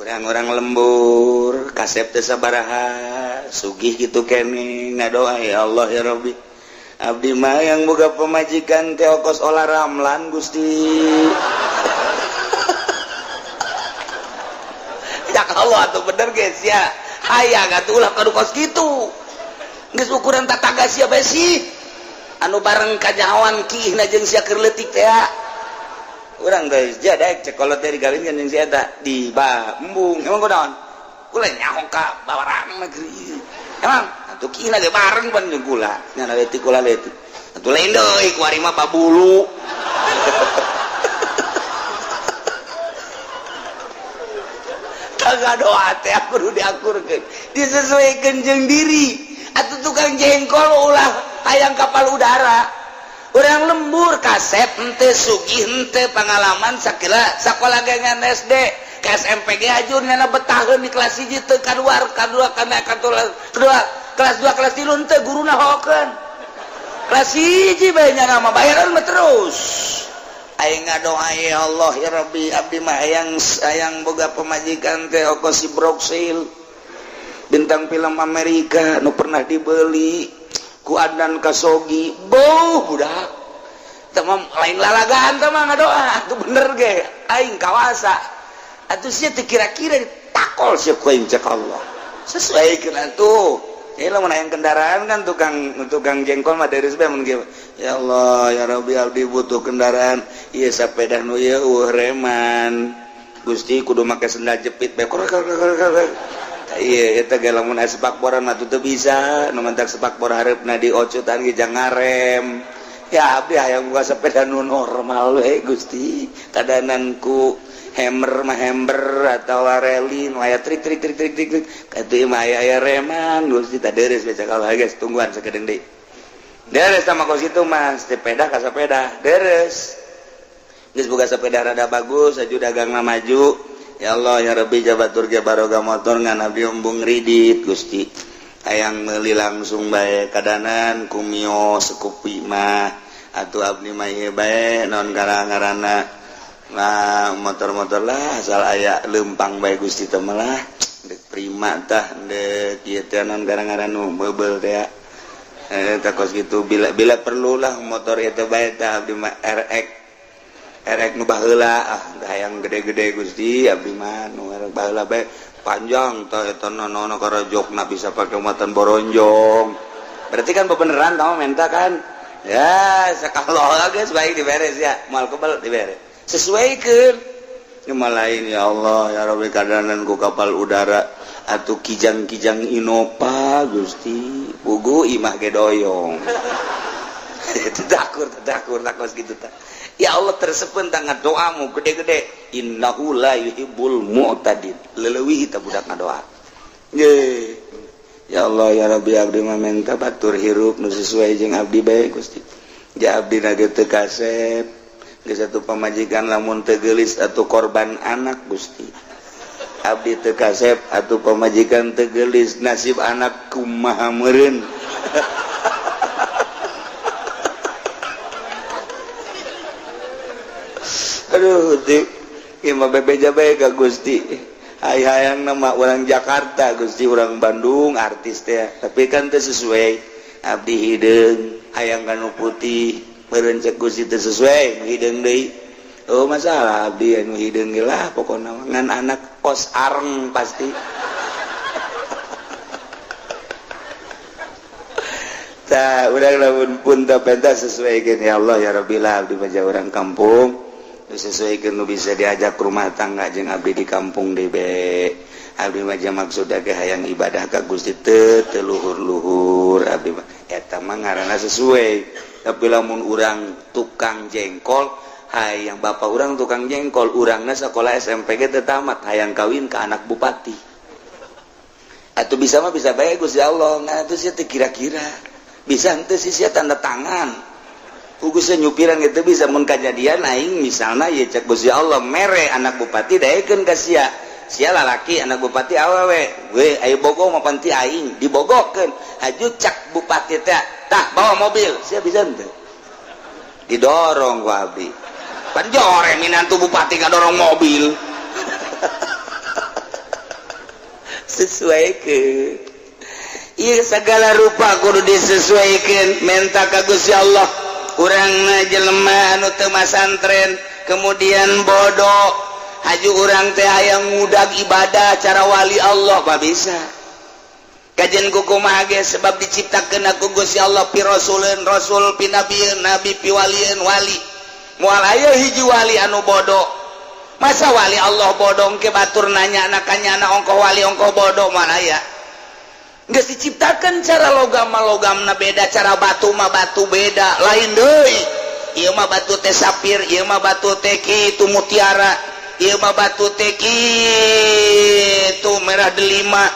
Urang-urang lembur, kasep teh sabaraha, sugih kitu keneh, ngadoa ya Allah ya Rabbi. Abdi mah yang boga pemajikan teh ongkos olah ramlan Gusti. Ya Allah atuh bener geus ya. Hayang atuh ulah kadu kos kitu. Geus ukuran tataga sia bae sih. Anu bareng kanyahoan kiihna jeung sia keur leutik teh. Urang teh jadek cek kolot teh digalinkeun jeung sia eta di embung. Emang kunaon? Kula nyaho ka bawarang negeri. Emang atuh kiihna ge bareng pan jeung kula. Nya leutik kula leutik. Atuh lain deui ku ari mah babulu. Kagak doa teh kudu diakurkeun. Disesuaikeun jeung diri. Atuh tukang jengkol ulah hayang kapal udara. Urang lembur kasep henteu sugih henteu pengalaman sakola gengan SD ke SMPG ajurna betaheun di kelas 1 teu kaluar kadua kana kedua kelas 2 kelas 3 henteu guruna hokeun kelas 1 bae nya mah bayaran mah terus aing ngadoa ya Allah ya Rabbi abdi mah hayang boga pemajikan teh ongkos si Broxil bintang film Amerika nu pernah dibeli ku Adnan Kasogi budak tamam lain lalagaan tamang ngadoa atuh bener ge aing kawasa atuh sia teu kira-kira ditakol sia ku aing cek Allah sesuaikeun atuh lamun aya kendaraan kan tukang jengkol mah dari bae mun ya Allah ya Rabbi abdi butuh kendaraan ieu sapeda nu ieu reman Gusti kudu make sendal jepit bae iya eta ge lamun aya sepakboran mah teu bisa nu mentak sepakbor hareupna diocotan ge jang ngarem ya abdi hayang boga sepeda nu normal we Gusti kadanan ku hammer atau rally nu aya trik katu mah aya reman Gusti tah deres bae cakal geus tungguan sakedeung deui deres sama kos kitu mah sepeda ka sepeda deres geus boga sepeda rada bagus aju dagangna maju. Ya Allah ya Rabbi jabatur ge baroga motor ngan abdi embung ridit Gusti hayang meuli langsung bae kadanan kumio sekupi mah atuh abdi mah ieu bae naon ngaranna nah motor-motor lah asal aya leumpang bae Gusti teh mah dek prima tah dek ieu teh naon ngaranna nu meubel teh tah kos kitu bila perlu lah motor ieu teh bae tah abdi mah erek nu baheula hayang gede-gede Gusti abdi mah nu erek baheula bae panjang tah eta nono karajokna bisa pake muatan boronjong berarti kan bebeneran tah menta kan ya sakalola geus baik diberes ya moal kebal diberes sesuaikeun nyamal lain ya Allah ya Rabbi kadanan ku kapal udara atuh kijang-kijang Innova Gusti pugu imah ge doyong tadakur takos gitu tah ya Allah tersepen tangan doamu gede-gede innahu la yuhibbul mu'tadin leuwih teh budak ngadoa ye ya Allah ya Rabbi abdi mah minta batur hirup nu sesuai jeung abdi bae Gusti Abdi nage teu kasep geus atuh pamajikan lamun teu geulis atuh korban anak Gusti abdi teu kasep atuh pamajikan teu geulis nasib anak kumaha meureun aduh ieu mah bebeja bae ka Gusti hayang nama orang Jakarta Gusti orang Bandung artis teh tapi kan teu sesuai abdi hideung hayang kanu putih meureun cek Gusti teu sesuai hideung deui oh masalah abdi anu hideung ge lah pokona ngan anak kos areng pasti tah urang lamun pun teu pentas sesuaikeun ya Allah ya Rabbi lah abdi mah urang kampung disesuaikeun nu bisa diajak rumah tangga jeung abdi di kampung deui be abdi mah maksudna ge hayang ibadah ka Gusti teu luhur-luhur abdi mah eta mah ngaranna sesuai tapi lamun urang tukang jengkol hayang bapak urang tukang jengkol urangna sekolah SMP ge teu tamat hayang kawin ka anak bupati atuh bisa mah bisa bae Gusti Allah nah atuh sia teh kira-kira bisa henteu sia tanda tangan Ugusnya nyupiran gitu bisa mun kejadian aing misalnya ya cek Gusti Allah mere anak bupati daekeun ka sia lalaki anak bupati awewe we ayo bogo mah panti aing dibogokeun haju cak bupati teh tah bawa mobil sia bisa henteu didorong ku abdi pan jore minantu bupati ngadorong mobil sesuaikeun ieu segala rupa kudu disesuaikeun menta ka Gusti Allah urangna jelema anu teu masantren kemudian bodoh haju urang teh hayang ngudag ibadah cara wali Allah pa bisa kajen kumaha ge sebab diciptakeun ku Gusti Allah pi rasulun rasul pi nabieun nabi pi walieun wali moal aya hiji wali anu bodoh masa wali Allah bodoh ke batur nanya anakanya ongkoh wali ongkoh bodoh moal aya geus diciptakeun cara logamna beda cara batu mah batu beda lain deui ieu mah batu teh sapir ieu mah batu teh kitu mutiara ieu mah batu teh kitu merah delima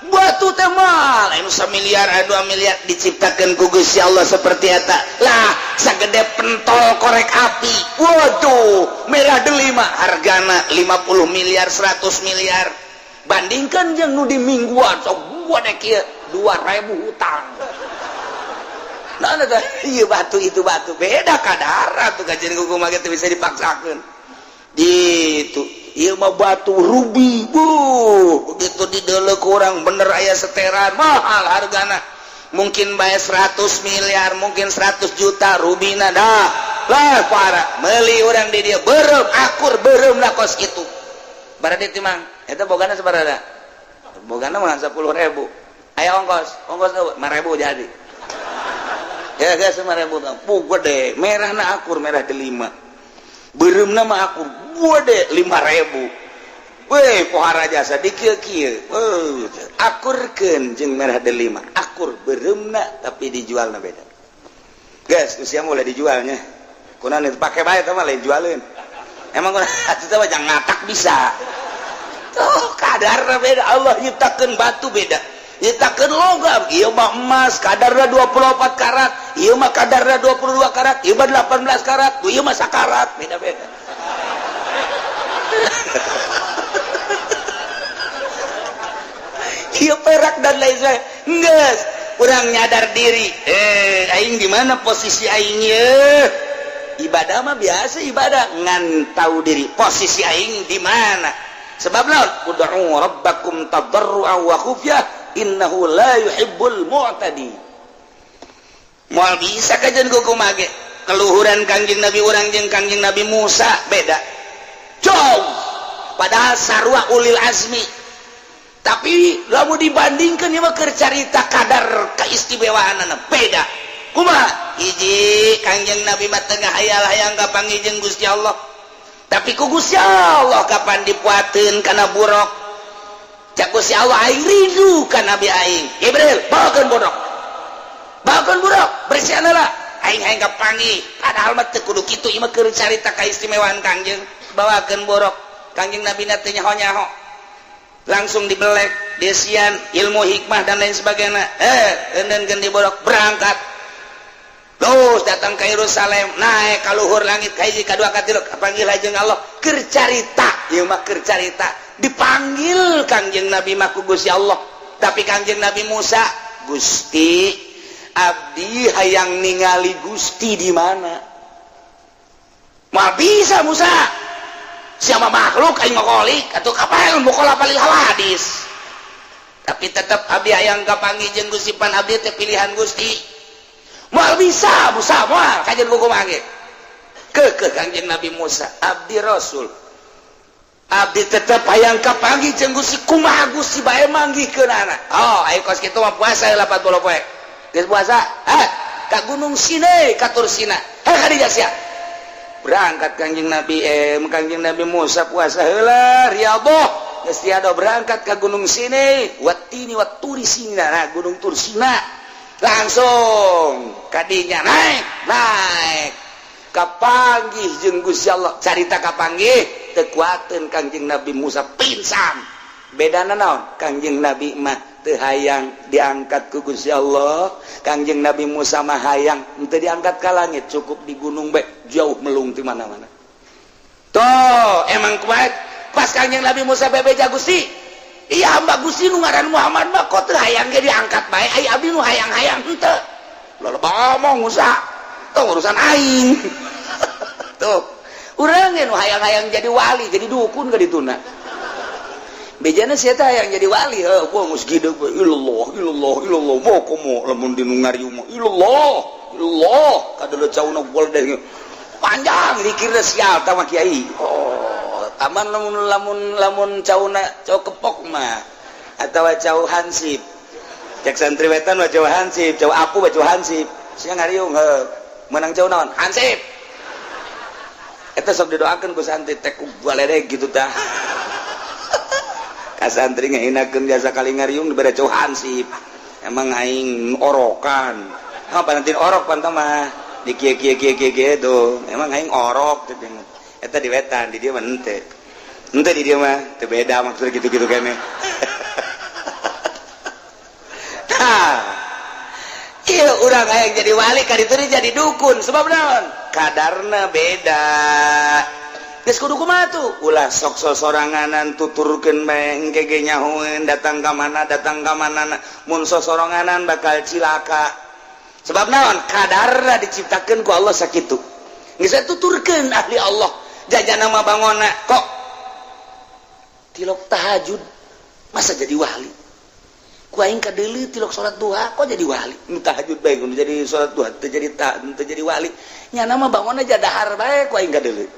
batu teh mah lain 1 miliar 2 miliar diciptakeun ku Gusti Allah seperti eta lah sagede pentol korek api waduh merah delima hargana 50 miliar 100 miliar bandingkan jeung nu di mingguan sok gua dek kieu 2000 hutang nah eta ieu batu itu batu beda kadar tuh kajian kumaha teh bisa dipaksakeun gitu ieu mah batu rubi begitu dideuleuh urang bener aya seteran mahal hargana mungkin bae 100 miliar mungkin 100 juta rubina dah lah parah meuli urang di dieu beureum akur beureum lah kos kitu barade teh mang eta bogana sabaraha bogana mah 10.000 aya ongkos 5.000 jadi ya guys 5.000 bu gede merahna akur merah delima beureumna mah akur gede 5.000 weh pohara jasa dikieu-kieu akurkeun jeung merah delima akur beureumna tapi dijualna beda guys usia mulai dijualnya kunaon itu pake bae teh mah lain jualeun emang atuh teh jangan ngatak bisa tuh kadarna beda Allah nyiptakeun batu beda nyiptakeun logam ieu mah emas kadarna 24 karat ieu mah kadarna 22 karat ieu mah 18 karat ieu mah sakarat beda-beda ieu perak dan lain sebagainya geus urang nyadar diri aing di mana posisi aing ieu ibadah mah biasa ibadah ngan tahu diri posisi aing di mana sebab naon ud'u rabbakum tadarruan wa khufyah innahu la yuhibbul mu'tadi moal bisa kajian kumaha ge keluhuran Kangjeng Nabi urang jeung Kangjeng Nabi Musa beda jauh padahal sarua ulil azmi tapi lamun dibandingkeun ieu mah keur carita kadar kaistimewaanna beda kumaha hiji Kangjeng Nabi mah teu ngahayal-hayang ka pangijeng Gusti Allah tapi ku Gusti Allah kapan dipuateun kana buruk cak Gusti Allah aing rindu ka nabi aing Jibril bawakeun buruk bersihna lah aing hayang kapangi padahal mah teu kudu kitu ieu mah keur carita kaistimewaan Kangjeng bawakeun buruk Kangjeng Nabi na teu nyaho-nyaho langsung dibelek desian ilmu hikmah dan lain sebagainya eundeunkeun di buruk berangkat terus datang ke Yerusalem naik ka luhur langit kahiji kadua katilu kapanggil jeung Allah keur carita ieu mah keur carita dipanggil Kangjeng Nabi mah ku Gusti Allah tapi Kangjeng Nabi Musa Gusti abdi hayang ningali Gusti di mana mah bisa Musa siapa makhluk aing ngolik atuh kapal mukola paling hadis tapi tetap abdi hayang kapanggih jeung Gusti pan abdi teh pilihan Gusti moal bisa Musa moal kajian buku mage ke Kangjeng Nabi Musa abdi Rasul abdi tetap hayang kapanggih jeung Gusti kumaha Gusti bae manggihkeunana oh aya kos kitu mah puasa 80 poe geus puasa ka Gunung Sinai ka Tursina ka dieu sia berangkat Kangjeng Nabi Musa puasa heula riyadhah geus tiada berangkat ke Gunung Sinai watini waturi Sina nah Gunung Tursina langsung kadinya naik kapanggih jeung Gusti Allah carita kapanggih teu kuateun Kangjeng Nabi Musa pingsan bedana naon Kangjeng Nabi mah teu hayang diangkat ku Gusti Allah Kangjeng Nabi Musa mah hayang teu diangkat ka langit cukup di gunung bae jauh melung di mana-mana toh emang kuat pas Kangjeng Nabi Musa bebeja Gusti iya hamba Gusti nu ngaran Muhammad mah kok teu hayang ge diangkat bae ai abdi nu hayang-hayang henteu loba omong Musa tong urusan aing tuh urang ge nu hayang-hayang jadi wali jadi dukun ka dituna bejana sia teh hayang jadi wali heuh gua geus gideg we ilallah moh komo lamun di nu ngarieu mah ilallah kadeuleut cauna gol deh panjang dikira sial tah mah kiai oh aman lamun cauna cau kepok mah atawa cau hansip cek santriwetan mah cau hansip cau apu mah cau hansip sia ngariung heuh menang cau naon hansip eta sok didoakeun ku santri teh ku baledeg gitu tah ka santri ngahinakeun jasa kali ngariung dibere cau hansip emang aing orokan apa nanti orok pan mah di kieu tuh emang aing orok teh eta di wetan di dieu mah henteu di dieu mah teu beda maksudna gitu-gitu kene ieu urang hayang jadi wali ka ditu jadi dukun sebab naon kadarna beda geus kudu kumaha tuh ulah sok sosoranganan tuturkeun bae engke ge nyahoeun datang ka mana mun sosoranganan bakal cilaka sebab naon kadarna diciptakeun ku Allah sakitu geus tuturkeun ahli Allah jajana mah bangona kok tilok tahajud masa jadi wali ku aing kadeuleu tilok salat duha kok jadi wali nu tahajud bae nu jadi salat duha teu jadi wali nyana mah bangona jadahar bae ku aing kadeuleu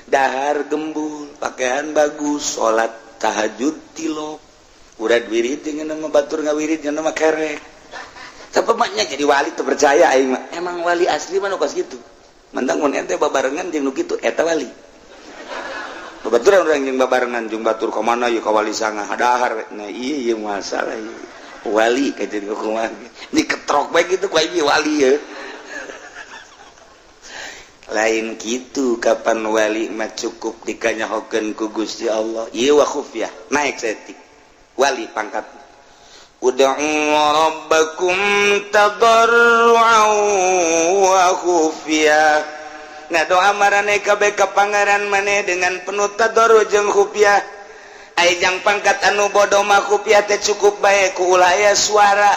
dahar gembul pakaian bagus salat tahajud tilok urad wirid jeung nama batur ngawirid jeung nama kerek tapi maknya jadi wali teu percaya aing mah emang wali asli mah nu kos kitu mentang mun ente babarengan jeung nu kitu eta wali babaturan urang jeung babarengan jeung batur ka mana ieu ka wali sangah dahar nah ieu masalah ieu wali ka jadi kumaha diketrok bae kitu ku aing wali ye lain gitu kapan wali mah cukup dikanyahokeun ku Gusti Allah ieu wa khufyah naik setik wali pangkat ud'u rabbakum tadarruan wa khufyah ngadoa marane kabeh ka pangaran maneh dengan penuh tadarru jeung khufyah ai jang pangkat anu bodo mah khufyah teh cukup bae ku ulah aya suara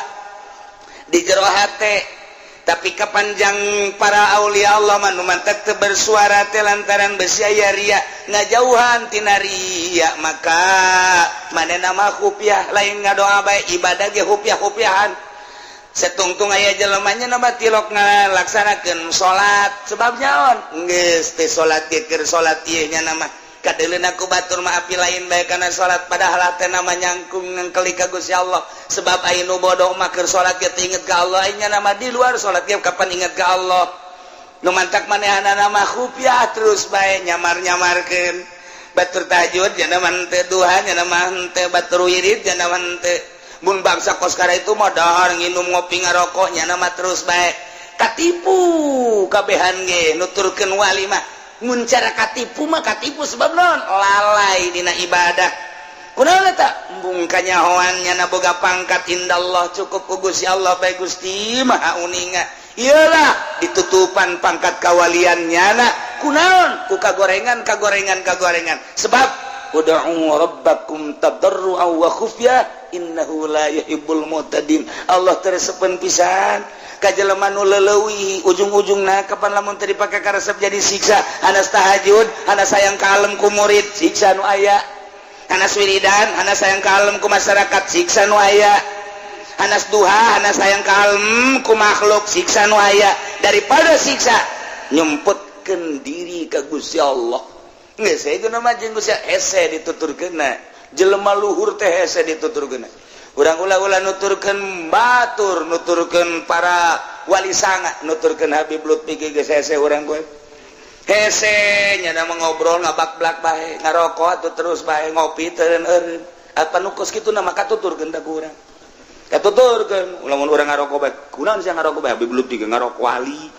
di jero hate tapi kepanjang para aulia Allah manu mantak teu bersuara teh lantaran besi aya ria ngajauhan tina ria maka manehna mah khufyah lain ngadoa bae ibadah ge khufyah-khufyahan setungtung aya jelema nya na tilok ngalaksanakeun salat sebab nyaon geus teh salat ge keur salat ieu nya mah kadeuleuh aku batur mah api lain bae kana salat padahal teh nama nyangkung ngengkeli ka Gusti Allah sebab aya nu bodoh mah keur salat ge inget ka Allah nya nama di luar salat ge kapan inget ka Allah nu mantak manehna nama khufyah terus bae nyamar-nyamarkeun batur tahajud nya nama henteu duha nya nama henteu batur wirid nya nama henteu mun bangsa kos kara itu mah dahar nginum ngopi ngarokok nya nama terus bae katipu kabehan ge nuturkeun wali mah mun cara katipu mah katipu sebab naon lalai dina ibadah kunaon eta embung kanyahoan nya boga pangkat indallah cukup ku Gusti Allah bae Gusti maha uninga Iyalah ditutupan pangkat kawaliannya anak kunaon ku kagorengan sebab ud'u rabbakum tadarru'an wa khufyah innahu la yuhibbul mu'tadin. Allah teresepen pisan ka jelema nu leuleui ujung-ujungna kapan lamun teu dipake karesep jadi siksa. Anas tahajud, anas sayang kalem ku murid, siksa nu aya. Anas wiridan, anas sayang kalem ku masyarakat, siksa nu aya. Anas duha, anas sayang kalem ku makhluk, siksa nu aya. Daripada siksa nyumputkeun diri ka Gusti Allah. Geus saegeuna mah jeung Gusti hese dituturkeunna. Jelema luhur teh hese dituturkeunna. Urang ulah-ulah nuturkeun batur, nuturkeun para wali sanga, nuturkeun Habib Lutfi geus hese urang gue. Hese nya na ngobrol ngabak-blak bae, ngarokok atuh terus bae ngopi teureun-eureun. Apa nu kos kitu na maka tuturkeun da ku urang. Katuturkeun lamun urang ngarokok bae, kunaon sia ngarokok bae Habib Lutfi ge ngarokok wali.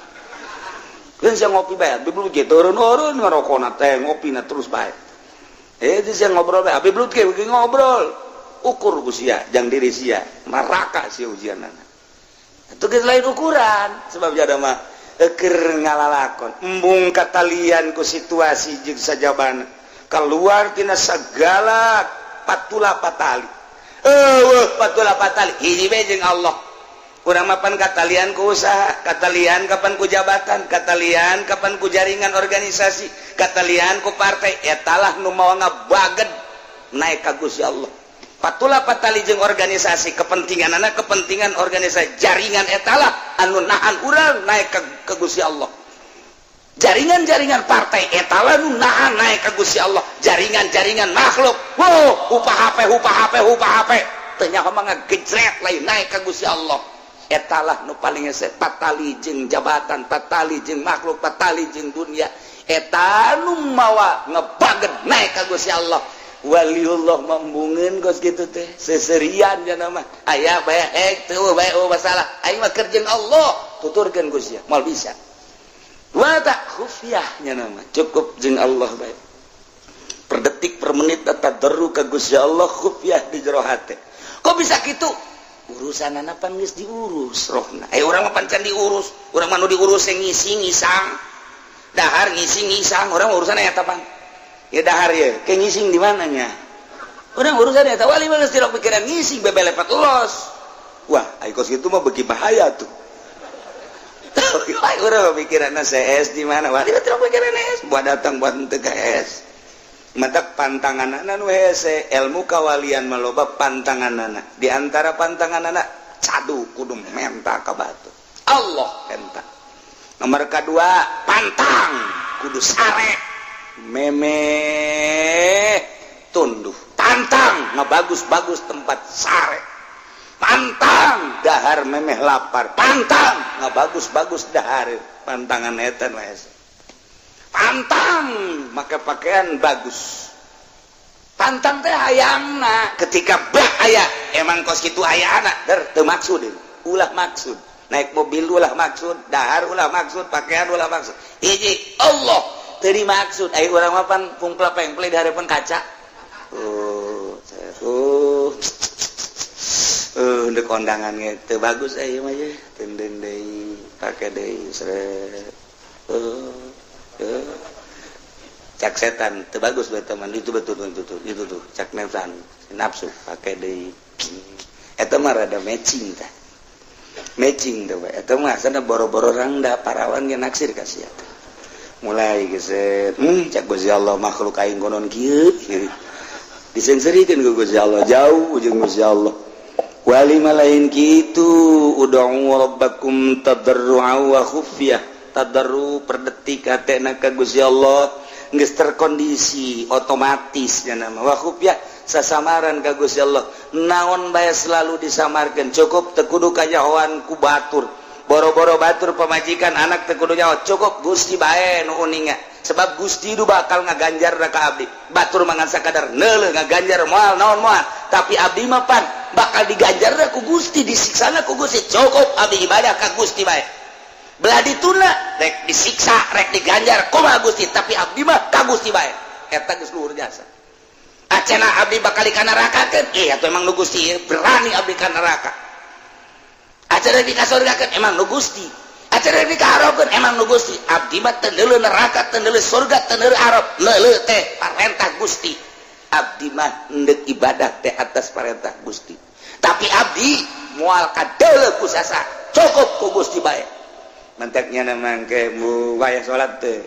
Keun sia ngopi bae Habib Lutfi teureun-eureun ngarokona teh ngopina terus bae. Itu sia ngobrol bae Habib Lutfi ge ngobrol. Ukur ku sia jang diri sia maraka sia ujianana. Itu geus lain ukuran sebab jada mah keur ngalalakon embung katalian ku situasi jeung sajabana keluar tina sagala patula patali. Patula patali hiji bae jeung Allah. Urang mapan katalian ku usaha, katalian kapan ku jabatan, katalian kapan ku jaringan organisasi, katalian ku partai, etalah nu mawa ngabaged naik ka Gusti Allah. Patula patali jeung organisasi kepentinganana kepentingan organisasi jaringan etalah anu nahan urang naik ka Gusti Allah. Jaringan-jaringan partai etalah nu nahan naik ka Gusti Allah. Jaringan-jaringan makhluk upah HP teu nyaho mah ngagejret lain naik ka Gusti Allah. Etalah nu paling hese patali jeung jabatan, patali jeung makhluk, patali jeung dunia. Eta nu mawa ngebaged naik ka Gusti Allah. Waliullah mambungeun kos kitu teh seserian cenah mah aya bae teu bae masalah aing mah keur jeung Allah tuturkeun Gusti moal bisa wa ta khufyah cenah mah cukup jeung Allah bae per detik per menit tadarru ka Gusti Allah khufyah di jero hate. Kok bisa kitu? Urusanana pan geus diurus rohna. Urang mah pan can diurus, urang mah nu diurus ngisi ngisang. Dahar ngisi ngisang, urang urusan eta pan. Ya dahar ya, kayak ngising di mananya? Orang urusan eta wali mah geus tidak pikiran ngising bebelepat los. Wah, ai kos kitu mah beuki bahaya tuh. Ai urang pikiranna CS di mana? Wali mah tidak pikiran CS, buat datang buat teu ka CS. Matak pantanganana nu hese, ilmu kawalian mah loba pantanganana. Di antara pantanganana cadu kudu menta ka batu. Allah menta. Nomor kedua, pantang kudu sare. Meme tunduh pantang ngebagus-bagus tempat sare pantang dahar memeh lapar pantang ngebagus-bagus dahar pantangan eta wes pantang make pakaian bagus pantang teh hayangna ketika bah aya emang kos kitu hayana teu maksud ulah maksud naik mobil ulah maksud dahar ulah maksud pakaian ulah maksud hiji Allah tadi maksud ayo urang mapan pungpla pengple di harapan kaca untuk kondangan teu bagus ayo mah ye tenden deui pake deui seret cak setan teu bagus buat teman itu betul itu tuh cak nafsu pake deui eta mah rada matching tah matching teh eta mah sana boro-boro rangda parawan ge naksir ka sia mulai geset cak Gusti Allah makhluk aing konon kieu disengserikeun ku Gusti Allah jauh jeung Gusti Allah wali malain kitu ud'u rabbakum tadarru'an wa khufyah tadarru per detik hatena ka Gusti Allah geus terkondisi otomatis nya nama wa khufyah sasamaran ka Gusti Allah naon bae selalu disamarkeun cukup teu kudu kajahoan ku batur boro-boro batur pemajikan anak teu kudu nyaho cukup Gusti bae nu uninga sebab Gusti itu bakal ngaganjar ka abdi batur mangan sakadar neuleuh ngaganjar moal naon moal tapi abdi mah pan bakal diganjar ku Gusti disiksana ku Gusti cukup abdi ibadah ka Gusti bae belah dituna rek disiksa rek diganjar kumaha Gusti tapi abdi mah ka Gusti bae eta geus luhur jasa acena abdi bakal ka neraka keun atuh emang nu Gusti berani abdi ka neraka acara di kasurgakeun emang nu Gusti cerita dikaharapkeun emang nu Gusti abdi mah teu neuleuh neraka teu neuleuh surga teu neuleuh arep neuleuh teh parentah Gusti abdi mah hendeuk ibadah teh atas parentah Gusti tapi abdi moal kadeuleuh ku sasa cukup ku Gusti bae menteknya mangke mu wayah salat teh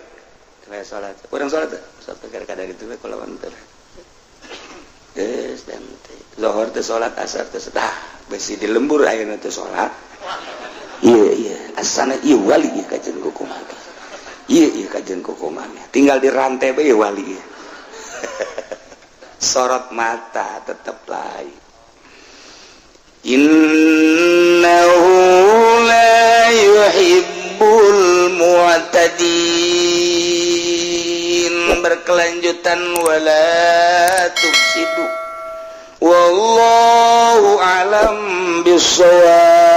wayah salat urang salat teh kadang-kadang itu we kulawan teh geus dan teh zuhur teh salat asar teh setah besi di lembur ayeuna teh salat iya asana iya wali ieu kajen kukuman iya kajen kukuman tinggal di rantai bae wali sorot mata tetap lain innahu la yuhibbul mu'tadin berkelanjutan wala tufsidu wallahu alam bisawab